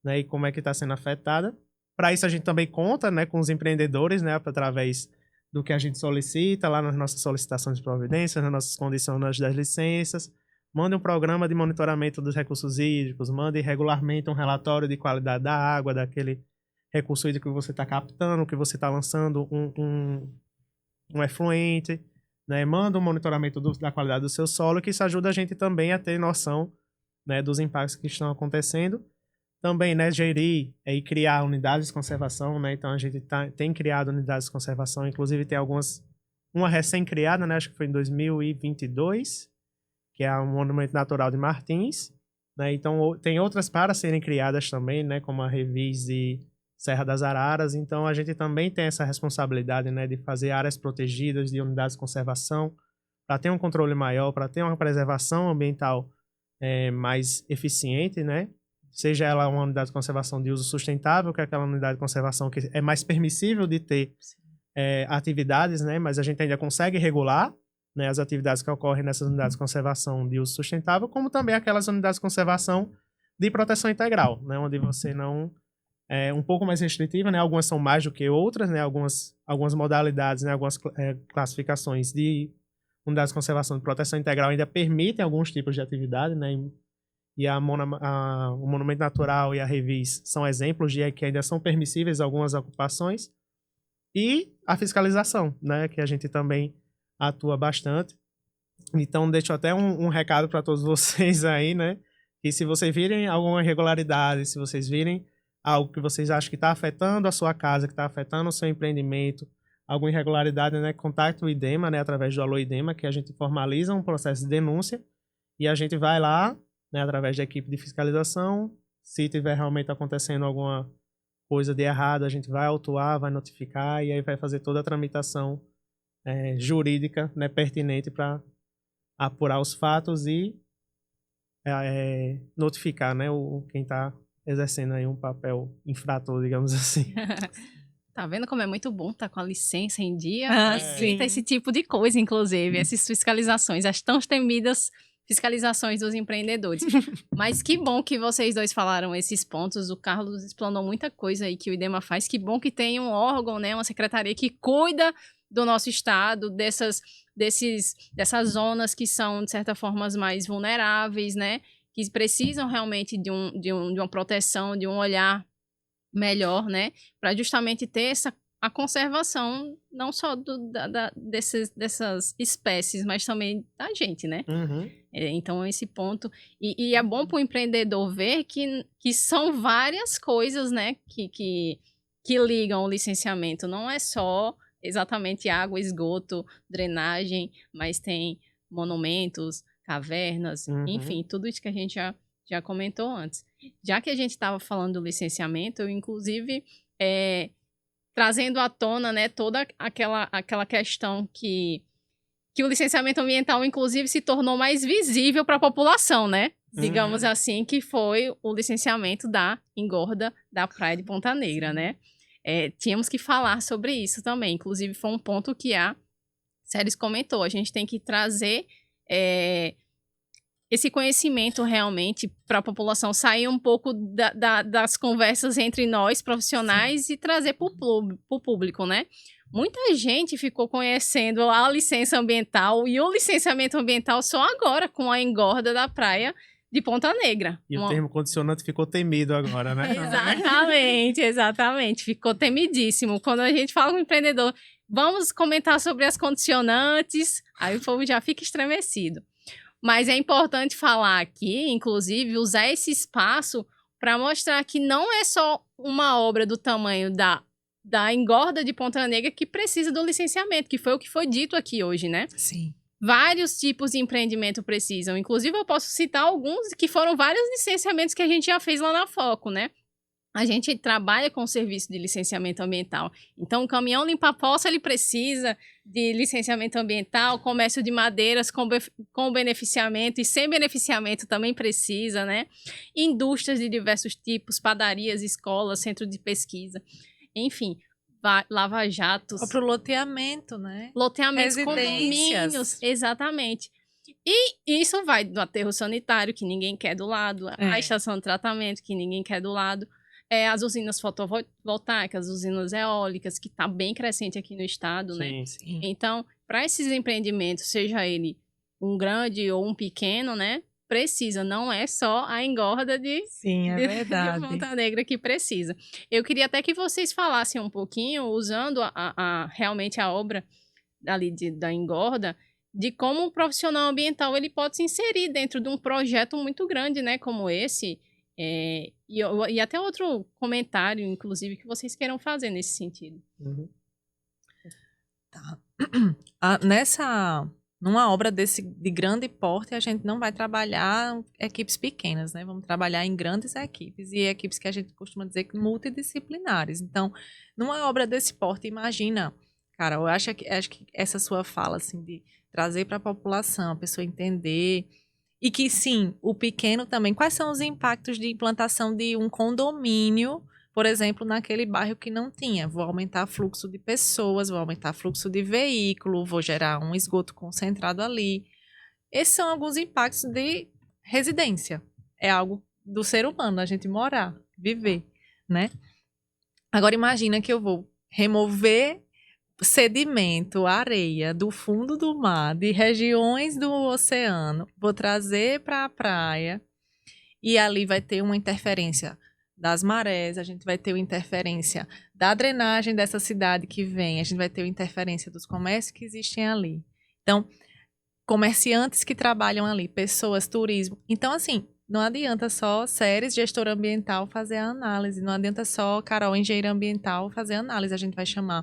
né? E como é que está sendo afetada. Para isso, a gente também conta, né, com os empreendedores, né? Através do que a gente solicita lá nas nossas solicitações de providências, nas nossas condicionantes das licenças. Mande um programa de monitoramento dos recursos hídricos, mande regularmente um relatório de qualidade da água, daquele recurso hídrico que você está captando, que você está lançando um efluente, né? Manda um monitoramento da qualidade do seu solo, que isso ajuda a gente também a ter noção, né, dos impactos que estão acontecendo. Também, né, gerir e criar unidades de conservação, né? Então, a gente tem criado unidades de conservação, inclusive tem uma recém-criada, né? Acho que foi em 2022, que é o Monumento Natural de Martins, né? Então, tem outras para serem criadas também, né? Como a Revis e Serra das Araras. Então, a gente também tem essa responsabilidade, né? De fazer áreas protegidas, de unidades de conservação, para ter um controle maior, para ter uma preservação ambiental mais eficiente, né? Seja ela uma unidade de conservação de uso sustentável, que é aquela unidade de conservação que é mais permissível de ter atividades, né? Mas a gente ainda consegue regular, né, as atividades que ocorrem nessas unidades de conservação de uso sustentável, como também aquelas unidades de conservação de proteção integral, né? Onde você não... um pouco mais restritiva, né? Algumas são mais do que outras, né? Algumas modalidades, né? Algumas classificações de unidades de conservação de proteção integral ainda permitem alguns tipos de atividade, né? E o Monumento Natural e a Revis são exemplos de que ainda são permissíveis algumas ocupações. E a fiscalização, né, que a gente também atua bastante. Então, deixo até um recado para todos vocês aí, né, que se vocês virem alguma irregularidade, se vocês virem algo que vocês acham que está afetando a sua casa, que está afetando o seu empreendimento, alguma irregularidade, né, contacte o IDEMA, né, através do Alô IDEMA, que a gente formaliza um processo de denúncia e a gente vai lá, né, através da equipe de fiscalização, se tiver realmente acontecendo alguma coisa de errado, a gente vai autuar, vai notificar e aí vai fazer toda a tramitação jurídica, né, pertinente para apurar os fatos e notificar, né, quem está exercendo aí um papel infrator, digamos assim. Tá vendo como é muito bom estar com a licença em dia? Sim. Evita esse tipo de coisa, inclusive, essas fiscalizações, as tão temidas fiscalizações dos empreendedores. Mas que bom que vocês dois falaram esses pontos. O Carlos explanou muita coisa aí que o IDEMA faz. Que bom que tem um órgão, né, uma secretaria que cuida do nosso estado, dessas zonas que são, de certa forma, mais vulneráveis, né? Que precisam realmente de uma proteção, de um olhar melhor, né? Para justamente ter a conservação, não só dessas espécies, mas também da gente, né? Uhum. Então, esse ponto... E é bom para o empreendedor ver que são várias coisas, né? Que ligam o licenciamento. Não é só exatamente água, esgoto, drenagem, mas tem monumentos, cavernas, enfim, tudo isso que a gente já comentou antes. Já que a gente estava falando do licenciamento, eu, inclusive, trazendo à tona, né, toda aquela questão que o licenciamento ambiental, inclusive, se tornou mais visível para a população, né? Digamos assim, que foi o licenciamento da engorda da Praia de Ponta Negra, né? Tínhamos que falar sobre isso também. Inclusive, foi um ponto que a Séries comentou. A gente tem que trazer esse conhecimento realmente para a população, sair um pouco das conversas entre nós, profissionais, e trazer para o público, né? Muita gente ficou conhecendo a licença ambiental e o licenciamento ambiental só agora, com a engorda da praia de Ponta Negra. E o termo condicionante ficou temido agora, né? Exatamente. Ficou temidíssimo. Quando a gente fala com o empreendedor, vamos comentar sobre as condicionantes, aí o povo já fica estremecido. Mas é importante falar aqui, inclusive, usar esse espaço para mostrar que não é só uma obra do tamanho da engorda de Ponta Negra que precisa do licenciamento, que foi o que foi dito aqui hoje, né? Sim. Vários tipos de empreendimento precisam. Inclusive, eu posso citar alguns que foram vários licenciamentos que a gente já fez lá na Foco, né? A gente trabalha com o serviço de licenciamento ambiental. Então, o caminhão limpa-poça, ele precisa de licenciamento ambiental, comércio de madeiras com beneficiamento e sem beneficiamento também precisa, né? Indústrias de diversos tipos, padarias, escolas, centro de pesquisa. Enfim, lava-jatos. Para o loteamento, né? Loteamentos, condomínios, exatamente. E isso vai do aterro sanitário, que ninguém quer do lado, a estação de tratamento, que ninguém quer do lado, as usinas fotovoltaicas, as usinas eólicas, que está bem crescente aqui no estado, né? Sim. Então, para esses empreendimentos, seja ele um grande ou um pequeno, né? Precisa, não é só a engorda de Ponta Negra que precisa. Eu queria até que vocês falassem um pouquinho, usando realmente a obra ali da engorda, de como o profissional ambiental ele pode se inserir dentro de um projeto muito grande, né, como esse, e até outro comentário, inclusive, que vocês queiram fazer nesse sentido. Tá. Numa obra de grande porte, a gente não vai trabalhar equipes pequenas, né? Vamos trabalhar em grandes equipes, e equipes que a gente costuma dizer que multidisciplinares. Então, numa obra desse porte, imagina, cara, eu acho que essa sua fala, assim, de trazer para a população, a pessoa entender, e que, sim, o pequeno também, quais são os impactos de implantação de um condomínio, por exemplo, naquele bairro que não tinha. Vou aumentar fluxo de pessoas, vou aumentar fluxo de veículo, vou gerar um esgoto concentrado ali. Esses são alguns impactos de residência. É algo do ser humano, a gente morar, viver, né? Agora imagina que eu vou remover sedimento, areia do fundo do mar, de regiões do oceano, vou trazer para a praia, e ali vai ter uma interferência das marés, a gente vai ter uma interferência da drenagem dessa cidade que vem, a gente vai ter a interferência dos comércios que existem ali. Então, comerciantes que trabalham ali, pessoas, turismo. Então, assim, não adianta só Séries, gestora ambiental, fazer a análise. Não adianta só Carol, engenheira ambiental, fazer a análise. A gente vai chamar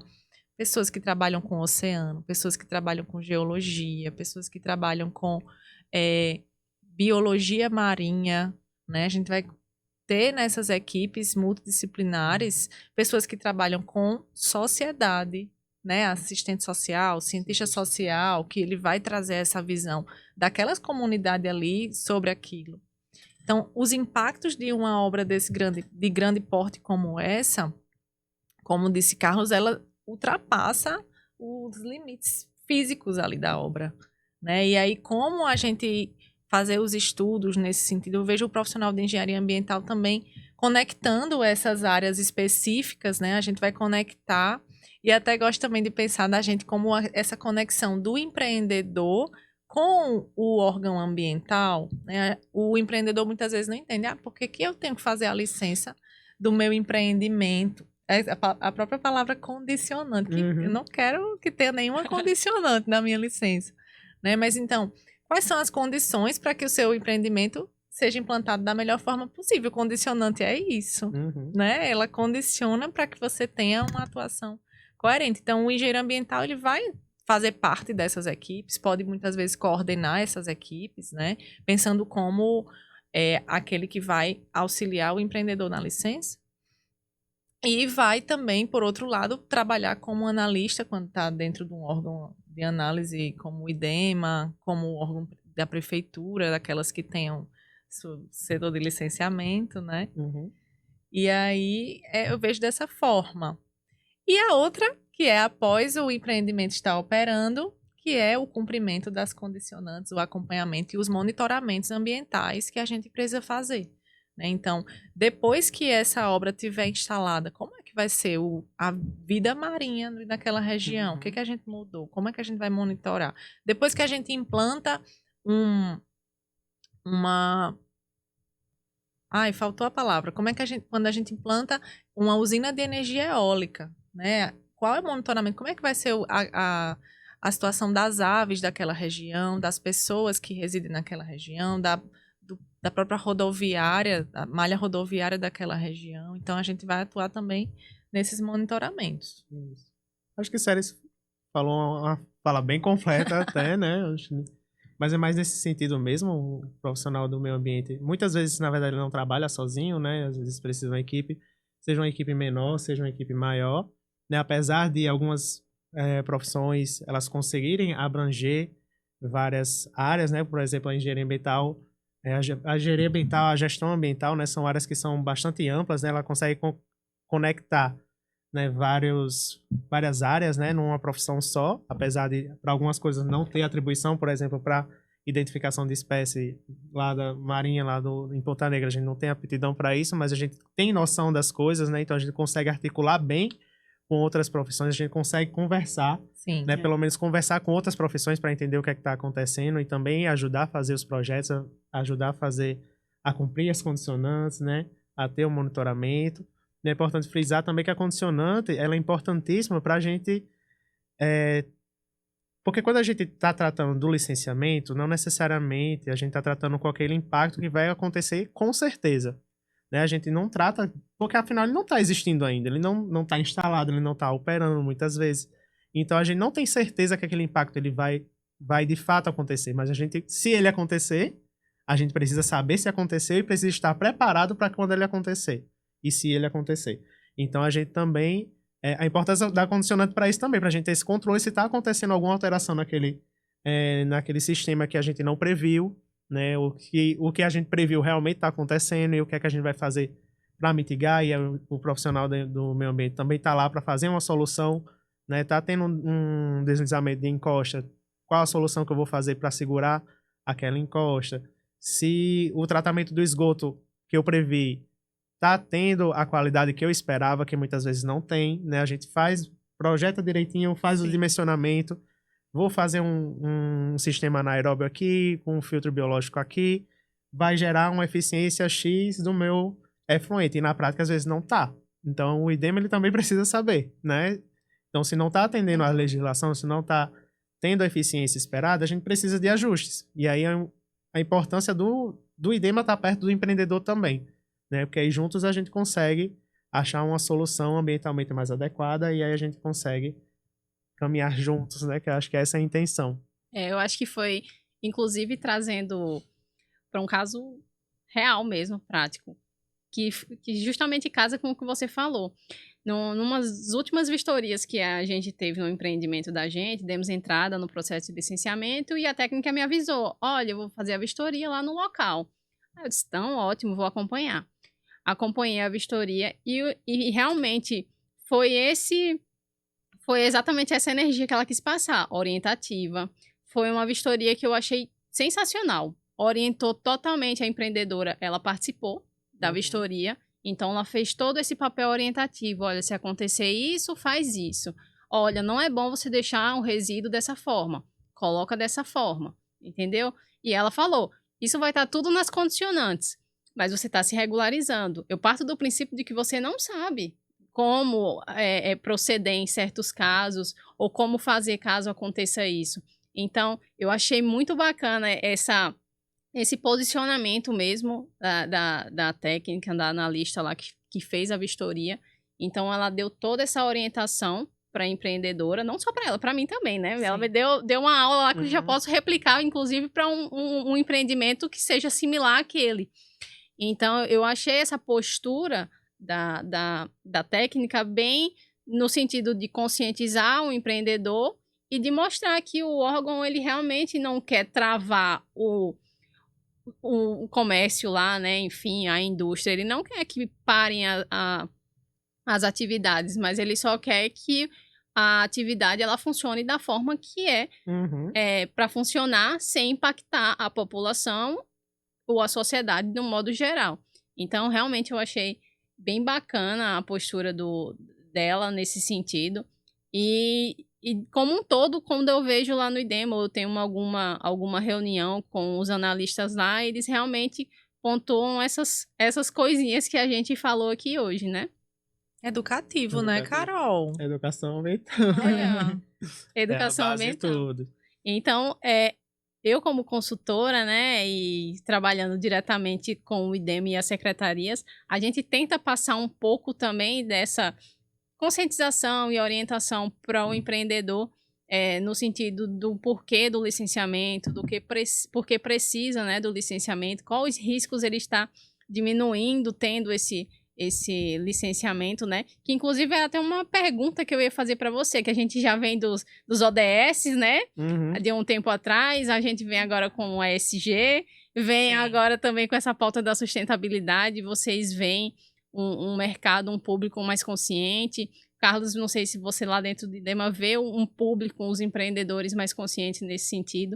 pessoas que trabalham com o oceano, pessoas que trabalham com geologia, pessoas que trabalham com biologia marinha, né? A gente vai ter nessas equipes multidisciplinares pessoas que trabalham com sociedade, né? Assistente social, cientista social, que ele vai trazer essa visão daquelas comunidades ali sobre aquilo. Então, os impactos de uma obra de grande porte como essa, como disse Carlos, ela ultrapassa os limites físicos ali da obra, né? E aí, como a gente fazer os estudos nesse sentido, eu vejo o profissional de engenharia ambiental também conectando essas áreas específicas, né? A gente vai conectar, e até gosto também de pensar da gente como essa conexão do empreendedor com o órgão ambiental, né? O empreendedor muitas vezes não entende, por que eu tenho que fazer a licença do meu empreendimento? A própria palavra condicionante, que eu não quero que tenha nenhuma condicionante na minha licença, né? Mas então, quais são as condições para que o seu empreendimento seja implantado da melhor forma possível? O condicionante é isso, né? Ela condiciona para que você tenha uma atuação coerente. Então, o engenheiro ambiental, ele vai fazer parte dessas equipes, pode muitas vezes coordenar essas equipes, né? Pensando como aquele que vai auxiliar o empreendedor na licença. E vai também, por outro lado, trabalhar como analista quando está dentro de um órgão de análise como o IDEMA, como o órgão da prefeitura, daquelas que tenham setor de licenciamento, né? E aí eu vejo dessa forma. E a outra, que é após o empreendimento estar operando, que é o cumprimento das condicionantes, o acompanhamento e os monitoramentos ambientais que a gente precisa fazer. Então, depois que essa obra estiver instalada, como é que vai ser a vida marinha naquela região? O que a gente mudou? Como é que a gente vai monitorar? Depois que a gente implanta faltou a palavra. Como é que quando a gente implanta uma usina de energia eólica, né? Qual é o monitoramento? Como é que vai ser a situação das aves daquela região, das pessoas que residem naquela região, da própria rodoviária, da malha rodoviária daquela região. Então, a gente vai atuar também nesses monitoramentos. Isso. Acho que o Séries falou uma fala bem completa até, né? Mas é mais nesse sentido mesmo, o profissional do meio ambiente. Muitas vezes, na verdade, ele não trabalha sozinho, né? Às vezes precisa de uma equipe, seja uma equipe menor, seja uma equipe maior, né? Apesar de algumas profissões, elas conseguirem abranger várias áreas, né? Por exemplo, a engenharia ambiental, a engenharia ambiental, a gestão ambiental, né, são áreas que são bastante amplas, né, ela consegue conectar, né, várias áreas, né, numa profissão só, apesar de, para algumas coisas, não ter atribuição, por exemplo, para identificação de espécie lá da marinha, em Ponta Negra, a gente não tem aptidão para isso, mas a gente tem noção das coisas, né, então a gente consegue articular bem com outras profissões, a gente consegue conversar, Sim, né? Pelo menos conversar com outras profissões para entender o que é que está acontecendo e também ajudar a fazer os projetos, ajudar a cumprir as condicionantes, né? A ter o monitoramento. É importante frisar também que a condicionante, ela é importantíssima para a gente, porque quando a gente está tratando do licenciamento, não necessariamente a gente está tratando com aquele impacto que vai acontecer com certeza. Né? A gente não trata, porque afinal ele não está existindo ainda, ele não está instalado, ele não está operando muitas vezes. Então a gente não tem certeza que aquele impacto ele vai de fato acontecer, mas se ele acontecer, a gente precisa saber se aconteceu e precisa estar preparado para quando ele acontecer, e se ele acontecer. Então a gente também, a importância da condicionante para isso também, para a gente ter esse controle se está acontecendo alguma alteração naquele sistema que a gente não previu, né, o que a gente previu realmente está acontecendo e o que é que a gente vai fazer para mitigar, e o profissional do meio ambiente também está lá para fazer uma solução, né, tá tendo um deslizamento de encosta, qual a solução que eu vou fazer para segurar aquela encosta, se o tratamento do esgoto que eu previ está tendo a qualidade que eu esperava, que muitas vezes não tem, né, a gente projeta direitinho, faz o dimensionamento. Vou fazer um sistema anaeróbio aqui, com um filtro biológico aqui, vai gerar uma eficiência X do meu efluente. E na prática, às vezes, não tá. Então, o IDEMA ele também precisa saber, né? Então, se não está atendendo à legislação, se não está tendo a eficiência esperada, a gente precisa de ajustes. E aí a importância do IDEMA estar perto do empreendedor também, né? Porque aí juntos a gente consegue achar uma solução ambientalmente mais adequada e aí a gente consegue caminhar juntos, né? Que eu acho que essa é a intenção. Eu acho que foi, inclusive, trazendo para um caso real mesmo, prático, que justamente casa com o que você falou. Numas últimas vistorias que a gente teve no empreendimento da gente, demos entrada no processo de licenciamento e a técnica me avisou, olha, eu vou fazer a vistoria lá no local. Eu disse, então, ótimo, vou acompanhar. Acompanhei a vistoria e realmente foi exatamente essa energia que ela quis passar, orientativa. Foi uma vistoria que eu achei sensacional. Orientou totalmente a empreendedora. Ela participou da vistoria, então ela fez todo esse papel orientativo. Olha, se acontecer isso, faz isso. Olha, não é bom você deixar um resíduo dessa forma. Coloca dessa forma, entendeu? E ela falou, isso vai estar tudo nas condicionantes, mas você está se regularizando. Eu parto do princípio de que você não sabe como proceder em certos casos ou como fazer caso aconteça isso. Então, eu achei muito bacana esse posicionamento mesmo da técnica, da analista lá que fez a vistoria. Então, ela deu toda essa orientação para a empreendedora, não só para ela, para mim também, né? Sim. Ela me deu uma aula lá que eu já posso replicar, inclusive, para um empreendimento que seja similar àquele. Então, eu achei essa postura da técnica bem no sentido de conscientizar o empreendedor e de mostrar que o órgão ele realmente não quer travar o comércio lá, né? Enfim, a indústria. Ele não quer que parem as atividades, mas ele só quer que a atividade ela funcione da forma que para funcionar sem impactar a população ou a sociedade de um modo geral. Então, realmente, eu achei bem bacana a postura dela nesse sentido. E como um todo, quando eu vejo lá no IDEMA, eu tenho alguma reunião com os analistas lá, eles realmente pontuam essas coisinhas que a gente falou aqui hoje, né? Educativo, né, Carol? Educação ambiental. Educação ambiental. Tudo. Então, eu como consultora, né, e trabalhando diretamente com o IDEMA e as secretarias, a gente tenta passar um pouco também dessa conscientização e orientação para o empreendedor, no sentido do porquê do licenciamento, porque precisa, né, do licenciamento, quais riscos ele está diminuindo tendo esse licenciamento, né? Que inclusive é até uma pergunta que eu ia fazer para você, que a gente já vem dos ODS, né? De um tempo atrás, a gente vem agora com o ESG, vem agora também com essa pauta da sustentabilidade, vocês veem um mercado, um público mais consciente. Carlos, não sei se você lá dentro do IDEMA vê um público, os empreendedores mais conscientes nesse sentido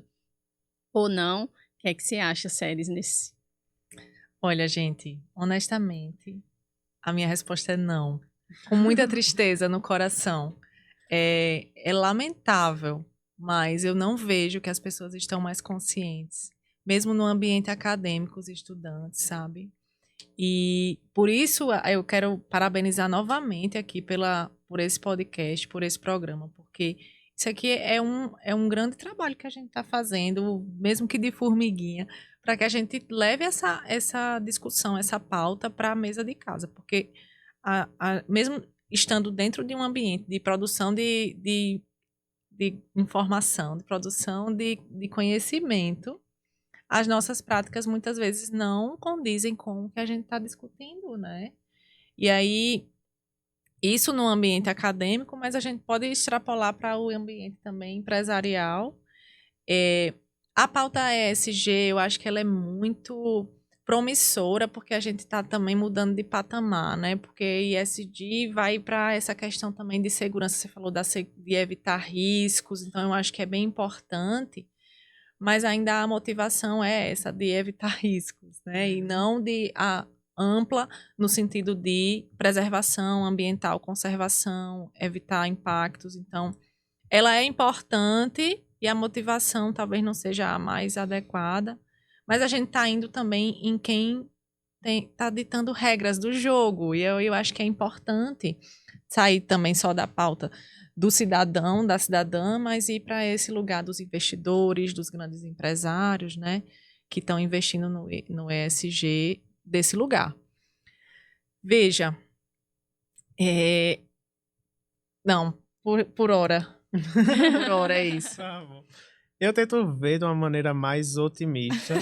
ou não. O que é que você acha, Séries, nesse? Olha, gente, honestamente, a minha resposta é não. Com muita tristeza no coração. É lamentável, mas eu não vejo que as pessoas estão mais conscientes. Mesmo no ambiente acadêmico, os estudantes, sabe? E por isso eu quero parabenizar novamente aqui por esse podcast, por esse programa, porque isso aqui é um grande trabalho que a gente está fazendo, mesmo que de formiguinha, para que a gente leve essa discussão, essa pauta para a mesa de casa, porque mesmo estando dentro de um ambiente de produção de informação, de produção de conhecimento, as nossas práticas muitas vezes não condizem com o que a gente está discutindo, né? E aí, isso no ambiente acadêmico, mas a gente pode extrapolar para o ambiente também empresarial. A pauta ESG, eu acho que ela é muito promissora, porque a gente está também mudando de patamar, né? Porque ESG vai para essa questão também de segurança, você falou de evitar riscos, então eu acho que é bem importante, mas ainda a motivação é essa, de evitar riscos, né? E não ampla no sentido de preservação ambiental, conservação, evitar impactos. Então, ela é importante e a motivação talvez não seja a mais adequada, mas a gente está indo também em quem tá ditando regras do jogo. E eu acho que é importante sair também só da pauta do cidadão, da cidadã, mas ir para esse lugar dos investidores, dos grandes empresários, né, que estão investindo no ESG desse lugar. Veja, não, por hora. Por hora é isso. Tá bom. Eu tento ver de uma maneira mais otimista.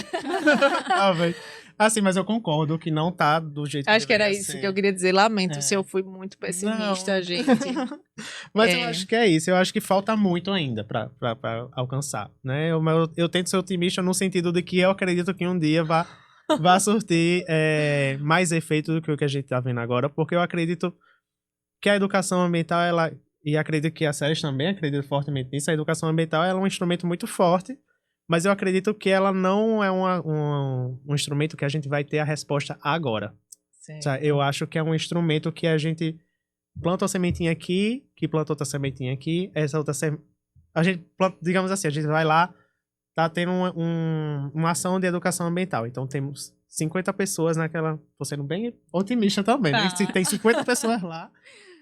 Talvez. Assim, mas eu concordo que não tá do jeito que Acho que era deveria isso ser. que eu queria dizer. Lamento se eu fui muito pessimista, Não. gente. Mas eu acho que é isso. Eu acho que falta muito ainda pra alcançar, né? Eu tento ser otimista no sentido de que eu acredito que um dia vá surtir mais efeito do que o que a gente tá vendo agora, porque eu acredito que a educação ambiental, e acredito que a SERES também acredita fortemente nisso, a educação ambiental ela é um instrumento muito forte, mas eu acredito que ela não é um instrumento que a gente vai ter a resposta agora. Sabe? Eu acho que é um instrumento que a gente planta uma sementinha aqui, que planta outra sementinha aqui, essa outra a gente planta, digamos assim, a gente vai lá, tá tendo uma ação de educação ambiental, então temos 50 pessoas naquela, tô sendo bem otimista também, né? Se tem 50 pessoas lá,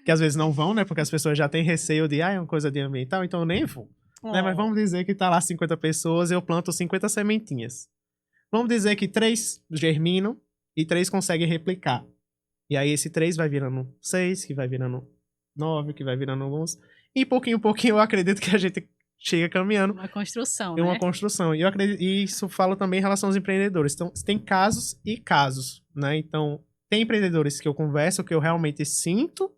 que às vezes não vão, né? Porque as pessoas já têm receio de, é uma coisa de ambiental, então eu nem vou. Né? Mas vamos dizer que tá lá 50 pessoas, eu planto 50 sementinhas. Vamos dizer que 3 germinam e 3 conseguem replicar. E aí esse 3 vai virando 6, que vai virando 9, que vai virando 11. E pouquinho em pouquinho eu acredito que a gente chega caminhando. Uma construção, É uma né? construção. E eu acredito, e isso falo também em relação aos empreendedores. Então, tem casos e casos, né? Então, tem empreendedores que eu converso, que eu realmente sinto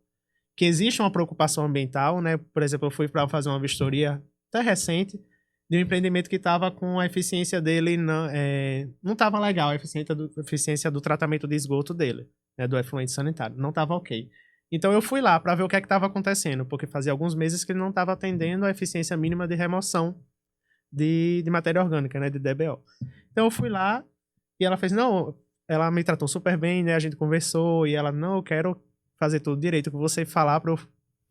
que existe uma preocupação ambiental, né? Por exemplo, eu fui para fazer uma vistoria até recente de um empreendimento que estava com a eficiência dele não estava legal, a eficiência do tratamento de esgoto dele, né? Do efluente sanitário. Não estava ok. Então eu fui lá para ver o que é que estava acontecendo, porque fazia alguns meses que ele não estava atendendo a eficiência mínima de remoção de matéria orgânica, né? De DBO. Então eu fui lá e ela fez, não, ela me tratou super bem, né? A gente conversou e ela, não, eu quero fazer tudo direito, o que você falar para eu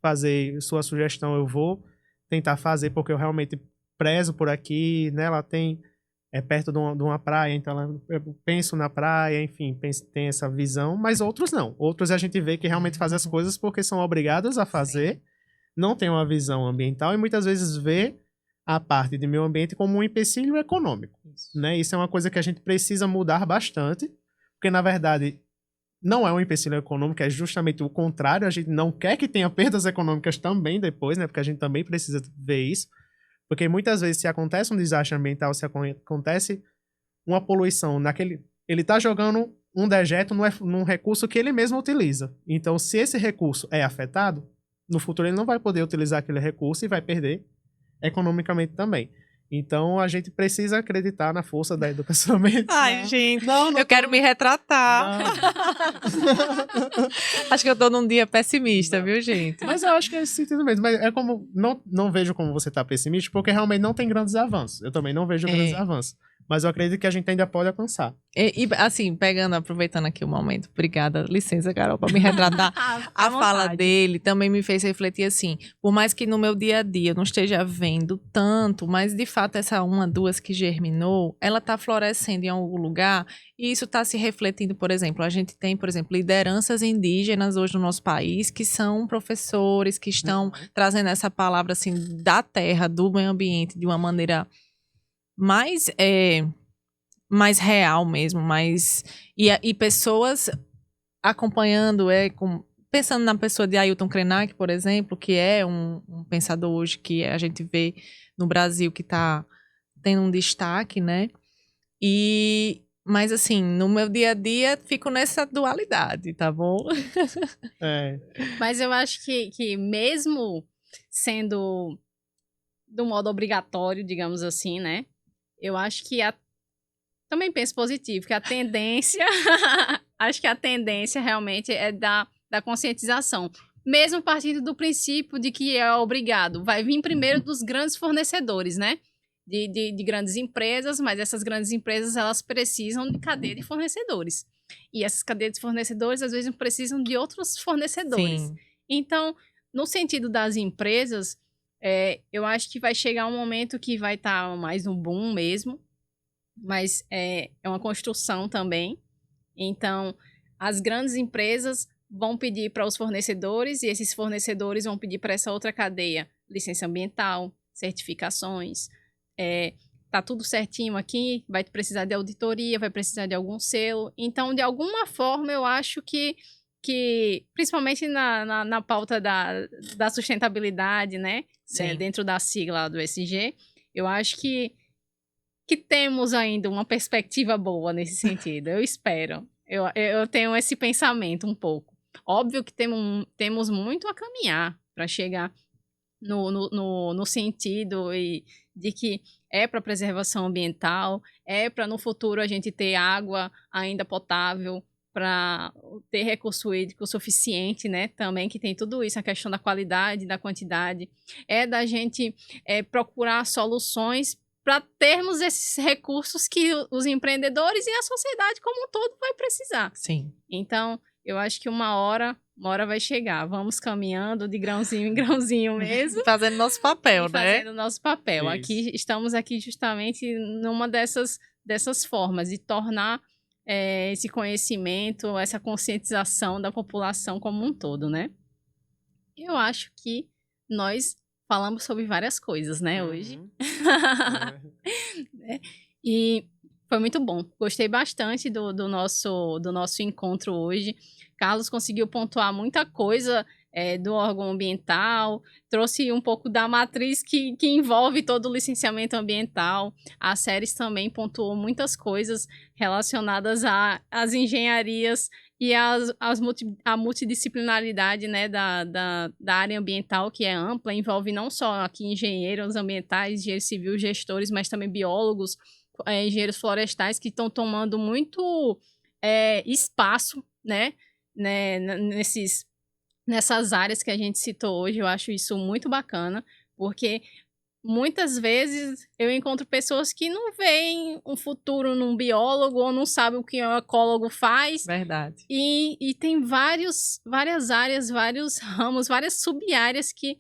fazer sua sugestão, eu vou tentar fazer, porque eu realmente prezo por aqui, né? Ela é perto de uma praia, então eu penso na praia, enfim, tem essa visão, mas outros não. Outros a gente vê que realmente fazem as coisas porque são obrigados a fazer, não tem uma visão ambiental e muitas vezes vê a parte de meio ambiente como um empecilho econômico, né? Isso é uma coisa que a gente precisa mudar bastante, porque na verdade não é um empecilho econômico, é justamente o contrário. A gente não quer que tenha perdas econômicas também depois, né? Porque a gente também precisa ver isso. Porque muitas vezes, se acontece um desastre ambiental, se acontece uma poluição ele está jogando um dejeto num recurso que ele mesmo utiliza. Então, se esse recurso é afetado, no futuro ele não vai poder utilizar aquele recurso e vai perder economicamente também. Então, a gente precisa acreditar na força da educação ambiental. Ai, gente, eu quero me retratar. Acho que eu tô num dia pessimista, viu, gente? Mas eu acho que é esse sentido mesmo. Mas é como, não vejo como você tá pessimista, porque realmente não tem grandes avanços. Eu também não vejo grandes avanços. Mas eu acredito que a gente ainda pode alcançar. E assim, aproveitando aqui o momento, obrigada, licença, Carol, para me retratar. A fala dele também me fez refletir assim, por mais que no meu dia a dia eu não esteja vendo tanto, mas de fato essa uma, duas que germinou, ela está florescendo em algum lugar e isso está se refletindo, por exemplo, a gente tem, por exemplo, lideranças indígenas hoje no nosso país que são professores, que estão trazendo essa palavra assim da terra, do meio ambiente, de uma maneira mais real mesmo, e pessoas acompanhando, pensando na pessoa de Ailton Krenak, por exemplo, que é um pensador hoje que a gente vê no Brasil que está tendo um destaque, né? Mas assim, no meu dia a dia fico nessa dualidade, tá bom? Mas eu acho que mesmo sendo do modo obrigatório, digamos assim, né? Eu acho que também penso positivo, que a tendência, acho que a tendência realmente é da conscientização. Mesmo partindo do princípio de que é obrigado, vai vir primeiro dos grandes fornecedores, né? De grandes empresas, mas essas grandes empresas, elas precisam de cadeia de fornecedores. E essas cadeias de fornecedores, às vezes, precisam de outros fornecedores. Sim. Então, no sentido das empresas, eu acho que vai chegar um momento que vai estar mais um boom mesmo, mas é uma construção também. Então, as grandes empresas vão pedir para os fornecedores e esses fornecedores vão pedir para essa outra cadeia licença ambiental, certificações, tá tudo certinho aqui, vai precisar de auditoria, vai precisar de algum selo. Então, de alguma forma, eu acho que principalmente na pauta da sustentabilidade, né? Dentro da sigla do ESG, eu acho que temos ainda uma perspectiva boa nesse sentido, eu espero. Eu tenho esse pensamento um pouco. Óbvio que temos muito a caminhar para chegar no sentido de que é para preservação ambiental, é para no futuro a gente ter água ainda potável, para ter recurso hídrico suficiente, né? Também que tem tudo isso, a questão da qualidade, da quantidade, é da gente procurar soluções para termos esses recursos que os empreendedores e a sociedade como um todo vai precisar. Sim. Então, eu acho que uma hora vai chegar. Vamos caminhando de grãozinho em grãozinho mesmo. Fazendo nosso papel, né? Fazendo nosso papel. Estamos aqui justamente numa dessas formas de tornar esse conhecimento, essa conscientização da população como um todo, né? Eu acho que nós falamos sobre várias coisas, né, hoje. E foi muito bom. Gostei bastante do nosso encontro hoje. Carlos conseguiu pontuar muita coisa do órgão ambiental, trouxe um pouco da matriz que envolve todo o licenciamento ambiental. A Ceres também pontuou muitas coisas relacionadas às engenharias e a multidisciplinaridade, né, da área ambiental, que é ampla, envolve não só aqui engenheiros ambientais, engenheiros civis, gestores, mas também biólogos, engenheiros florestais, que estão tomando muito espaço, né, nessas áreas que a gente citou hoje. Eu acho isso muito bacana, porque muitas vezes eu encontro pessoas que não veem um futuro num biólogo ou não sabem o que um ecólogo faz. Verdade. E tem várias áreas, vários ramos, várias sub-áreas que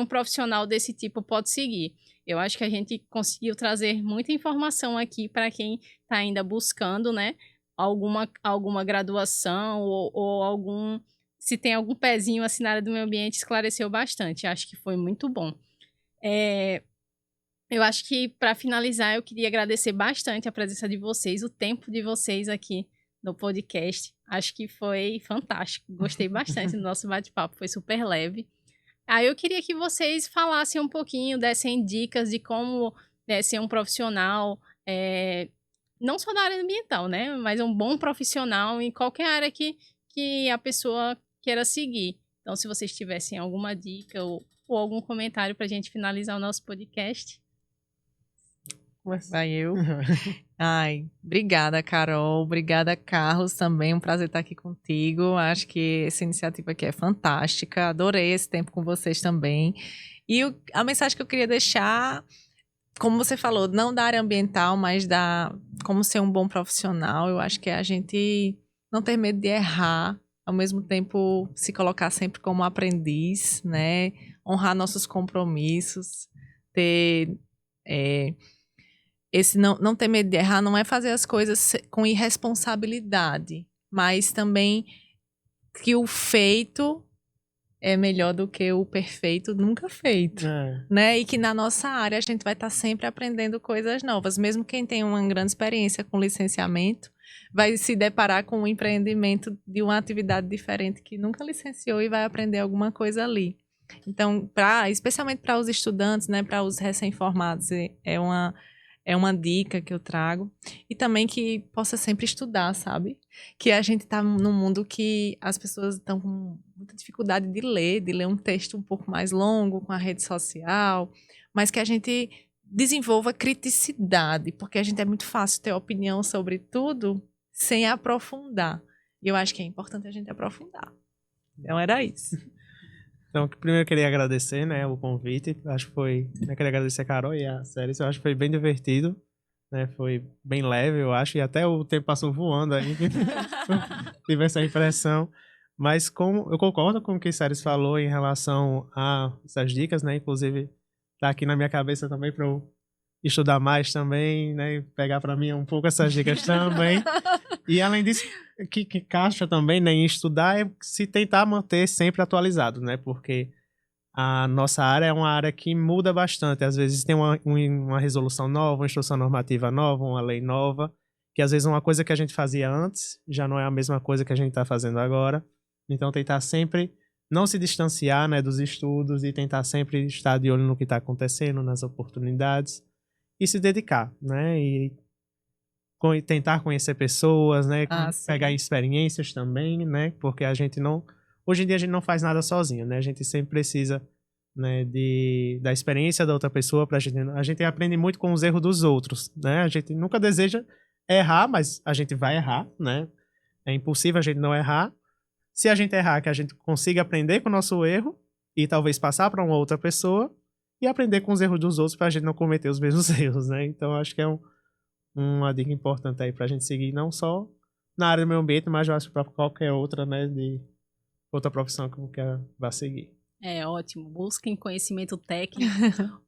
um profissional desse tipo pode seguir. Eu acho que a gente conseguiu trazer muita informação aqui para quem está ainda buscando, né, alguma graduação ou se tem algum pezinho assim na área do meio ambiente, esclareceu bastante. Acho que foi muito bom. Eu acho que, para finalizar, eu queria agradecer bastante a presença de vocês, o tempo de vocês aqui no podcast. Acho que foi fantástico. Gostei bastante do nosso bate-papo, foi super leve. Aí eu queria que vocês falassem um pouquinho, dessem dicas de como ser um profissional, não só da área ambiental, né? Mas um bom profissional em qualquer área que a pessoa queira seguir. Então, se vocês tivessem alguma dica ou algum comentário para a gente finalizar o nosso podcast. Vai eu. Ai, obrigada, Carol. Obrigada, Carlos, também. Um prazer estar aqui contigo. Acho que essa iniciativa aqui é fantástica. Adorei esse tempo com vocês também. E a mensagem que eu queria deixar, como você falou, não da área ambiental, mas como ser um bom profissional. Eu acho que é a gente não ter medo de errar, ao mesmo tempo se colocar sempre como aprendiz, né? Honrar nossos compromissos, ter não ter medo de errar, não é fazer as coisas com irresponsabilidade, mas também que o feito é melhor do que o perfeito nunca feito, né? E que na nossa área a gente vai estar sempre aprendendo coisas novas. Mesmo quem tem uma grande experiência com licenciamento vai se deparar com um empreendimento de uma atividade diferente que nunca licenciou e vai aprender alguma coisa ali. Então, especialmente para os estudantes, né, para os recém-formados, é uma dica que eu trago. E também que possa sempre estudar, sabe? Que a gente está num mundo que as pessoas estão com muita dificuldade de ler um texto um pouco mais longo com a rede social, mas que a gente desenvolva criticidade, porque a gente é muito fácil ter opinião sobre tudo sem aprofundar. E eu acho que é importante a gente aprofundar. Então era isso. Então, primeiro eu queria agradecer, né, o convite. Acho que eu queria agradecer a Carol e a Ceres. Eu acho que foi bem divertido, né? Foi bem leve, eu acho, e até o tempo passou voando aí. Tive essa impressão. Mas eu concordo com o que a Ceres falou em relação a essas dicas, né? Inclusive, tá aqui na minha cabeça também para eu estudar mais também, né? Pegar para mim um pouco essas dicas também. E além disso, que encaixa também, né, em estudar é se tentar manter sempre atualizado, né? Porque a nossa área é uma área que muda bastante. Às vezes tem uma resolução nova, uma instrução normativa nova, uma lei nova, que às vezes uma coisa que a gente fazia antes já não é a mesma coisa que a gente está fazendo agora. Então tentar sempre não se distanciar, né, dos estudos e tentar sempre estar de olho no que está acontecendo, nas oportunidades e se dedicar, né? E tentar conhecer pessoas, né? Pegar experiências também, né? Porque a gente não... Hoje em dia a gente não faz nada sozinho, né? A gente sempre precisa, né, da experiência da outra pessoa pra gente... A gente aprende muito com os erros dos outros, né? A gente nunca deseja errar, mas a gente vai errar, né? É impossível a gente não errar. Se a gente errar, que a gente consiga aprender com o nosso erro e talvez passar para uma outra pessoa e aprender com os erros dos outros pra gente não cometer os mesmos erros, né? Então acho que é uma dica importante aí pra gente seguir, não só na área do meio ambiente, mas eu acho para qualquer outra, né, de outra profissão que vai seguir. É ótimo. Busquem conhecimento técnico.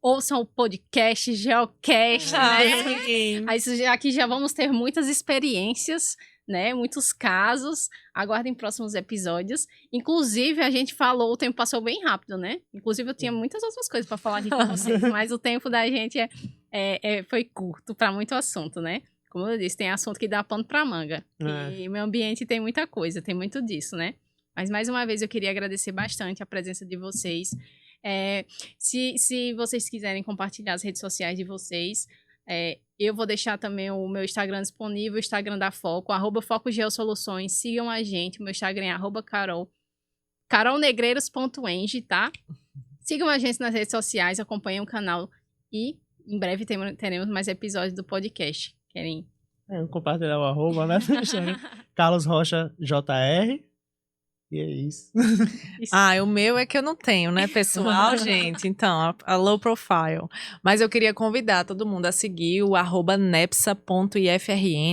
Ouçam o podcast Geocast, né? Aí aqui já vamos ter muitas experiências, né? Muitos casos. Aguardem próximos episódios. Inclusive, a gente falou, o tempo passou bem rápido, né? Inclusive, eu tinha muitas outras coisas para falar aqui com vocês, mas o tempo da gente foi curto para muito assunto, né? Como eu disse, tem assunto que dá pano para manga. E meio ambiente tem muita coisa, tem muito disso, né? Mas, mais uma vez, eu queria agradecer bastante a presença de vocês. Se vocês quiserem compartilhar as redes sociais de vocês, eu vou deixar também o meu Instagram disponível, o Instagram da Foco, @FocoGeoSoluções. Sigam a gente, o meu Instagram é carolnegreiros.eng, tá? Sigam a gente nas redes sociais, acompanhem o canal e em breve teremos mais episódios do podcast. Querem? Compartilhar o arroba, né? Carlos Rocha JR. E é isso. O meu é que eu não tenho, né, pessoal, gente? Então, a low profile. Mas eu queria convidar todo mundo a seguir o @nepsa.ifrn,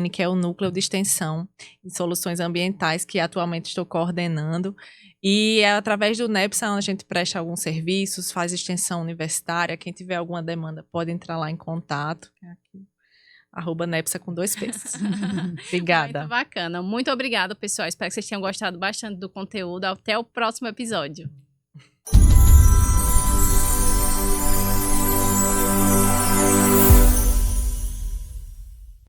que é o núcleo de extensão em soluções ambientais que atualmente estou coordenando. E é através do Nepsa onde a gente presta alguns serviços, faz extensão universitária. Quem tiver alguma demanda pode entrar lá em contato. @Nepsa com 2 P's. Obrigada. Muito bacana. Muito obrigada, pessoal. Espero que vocês tenham gostado bastante do conteúdo. Até o próximo episódio.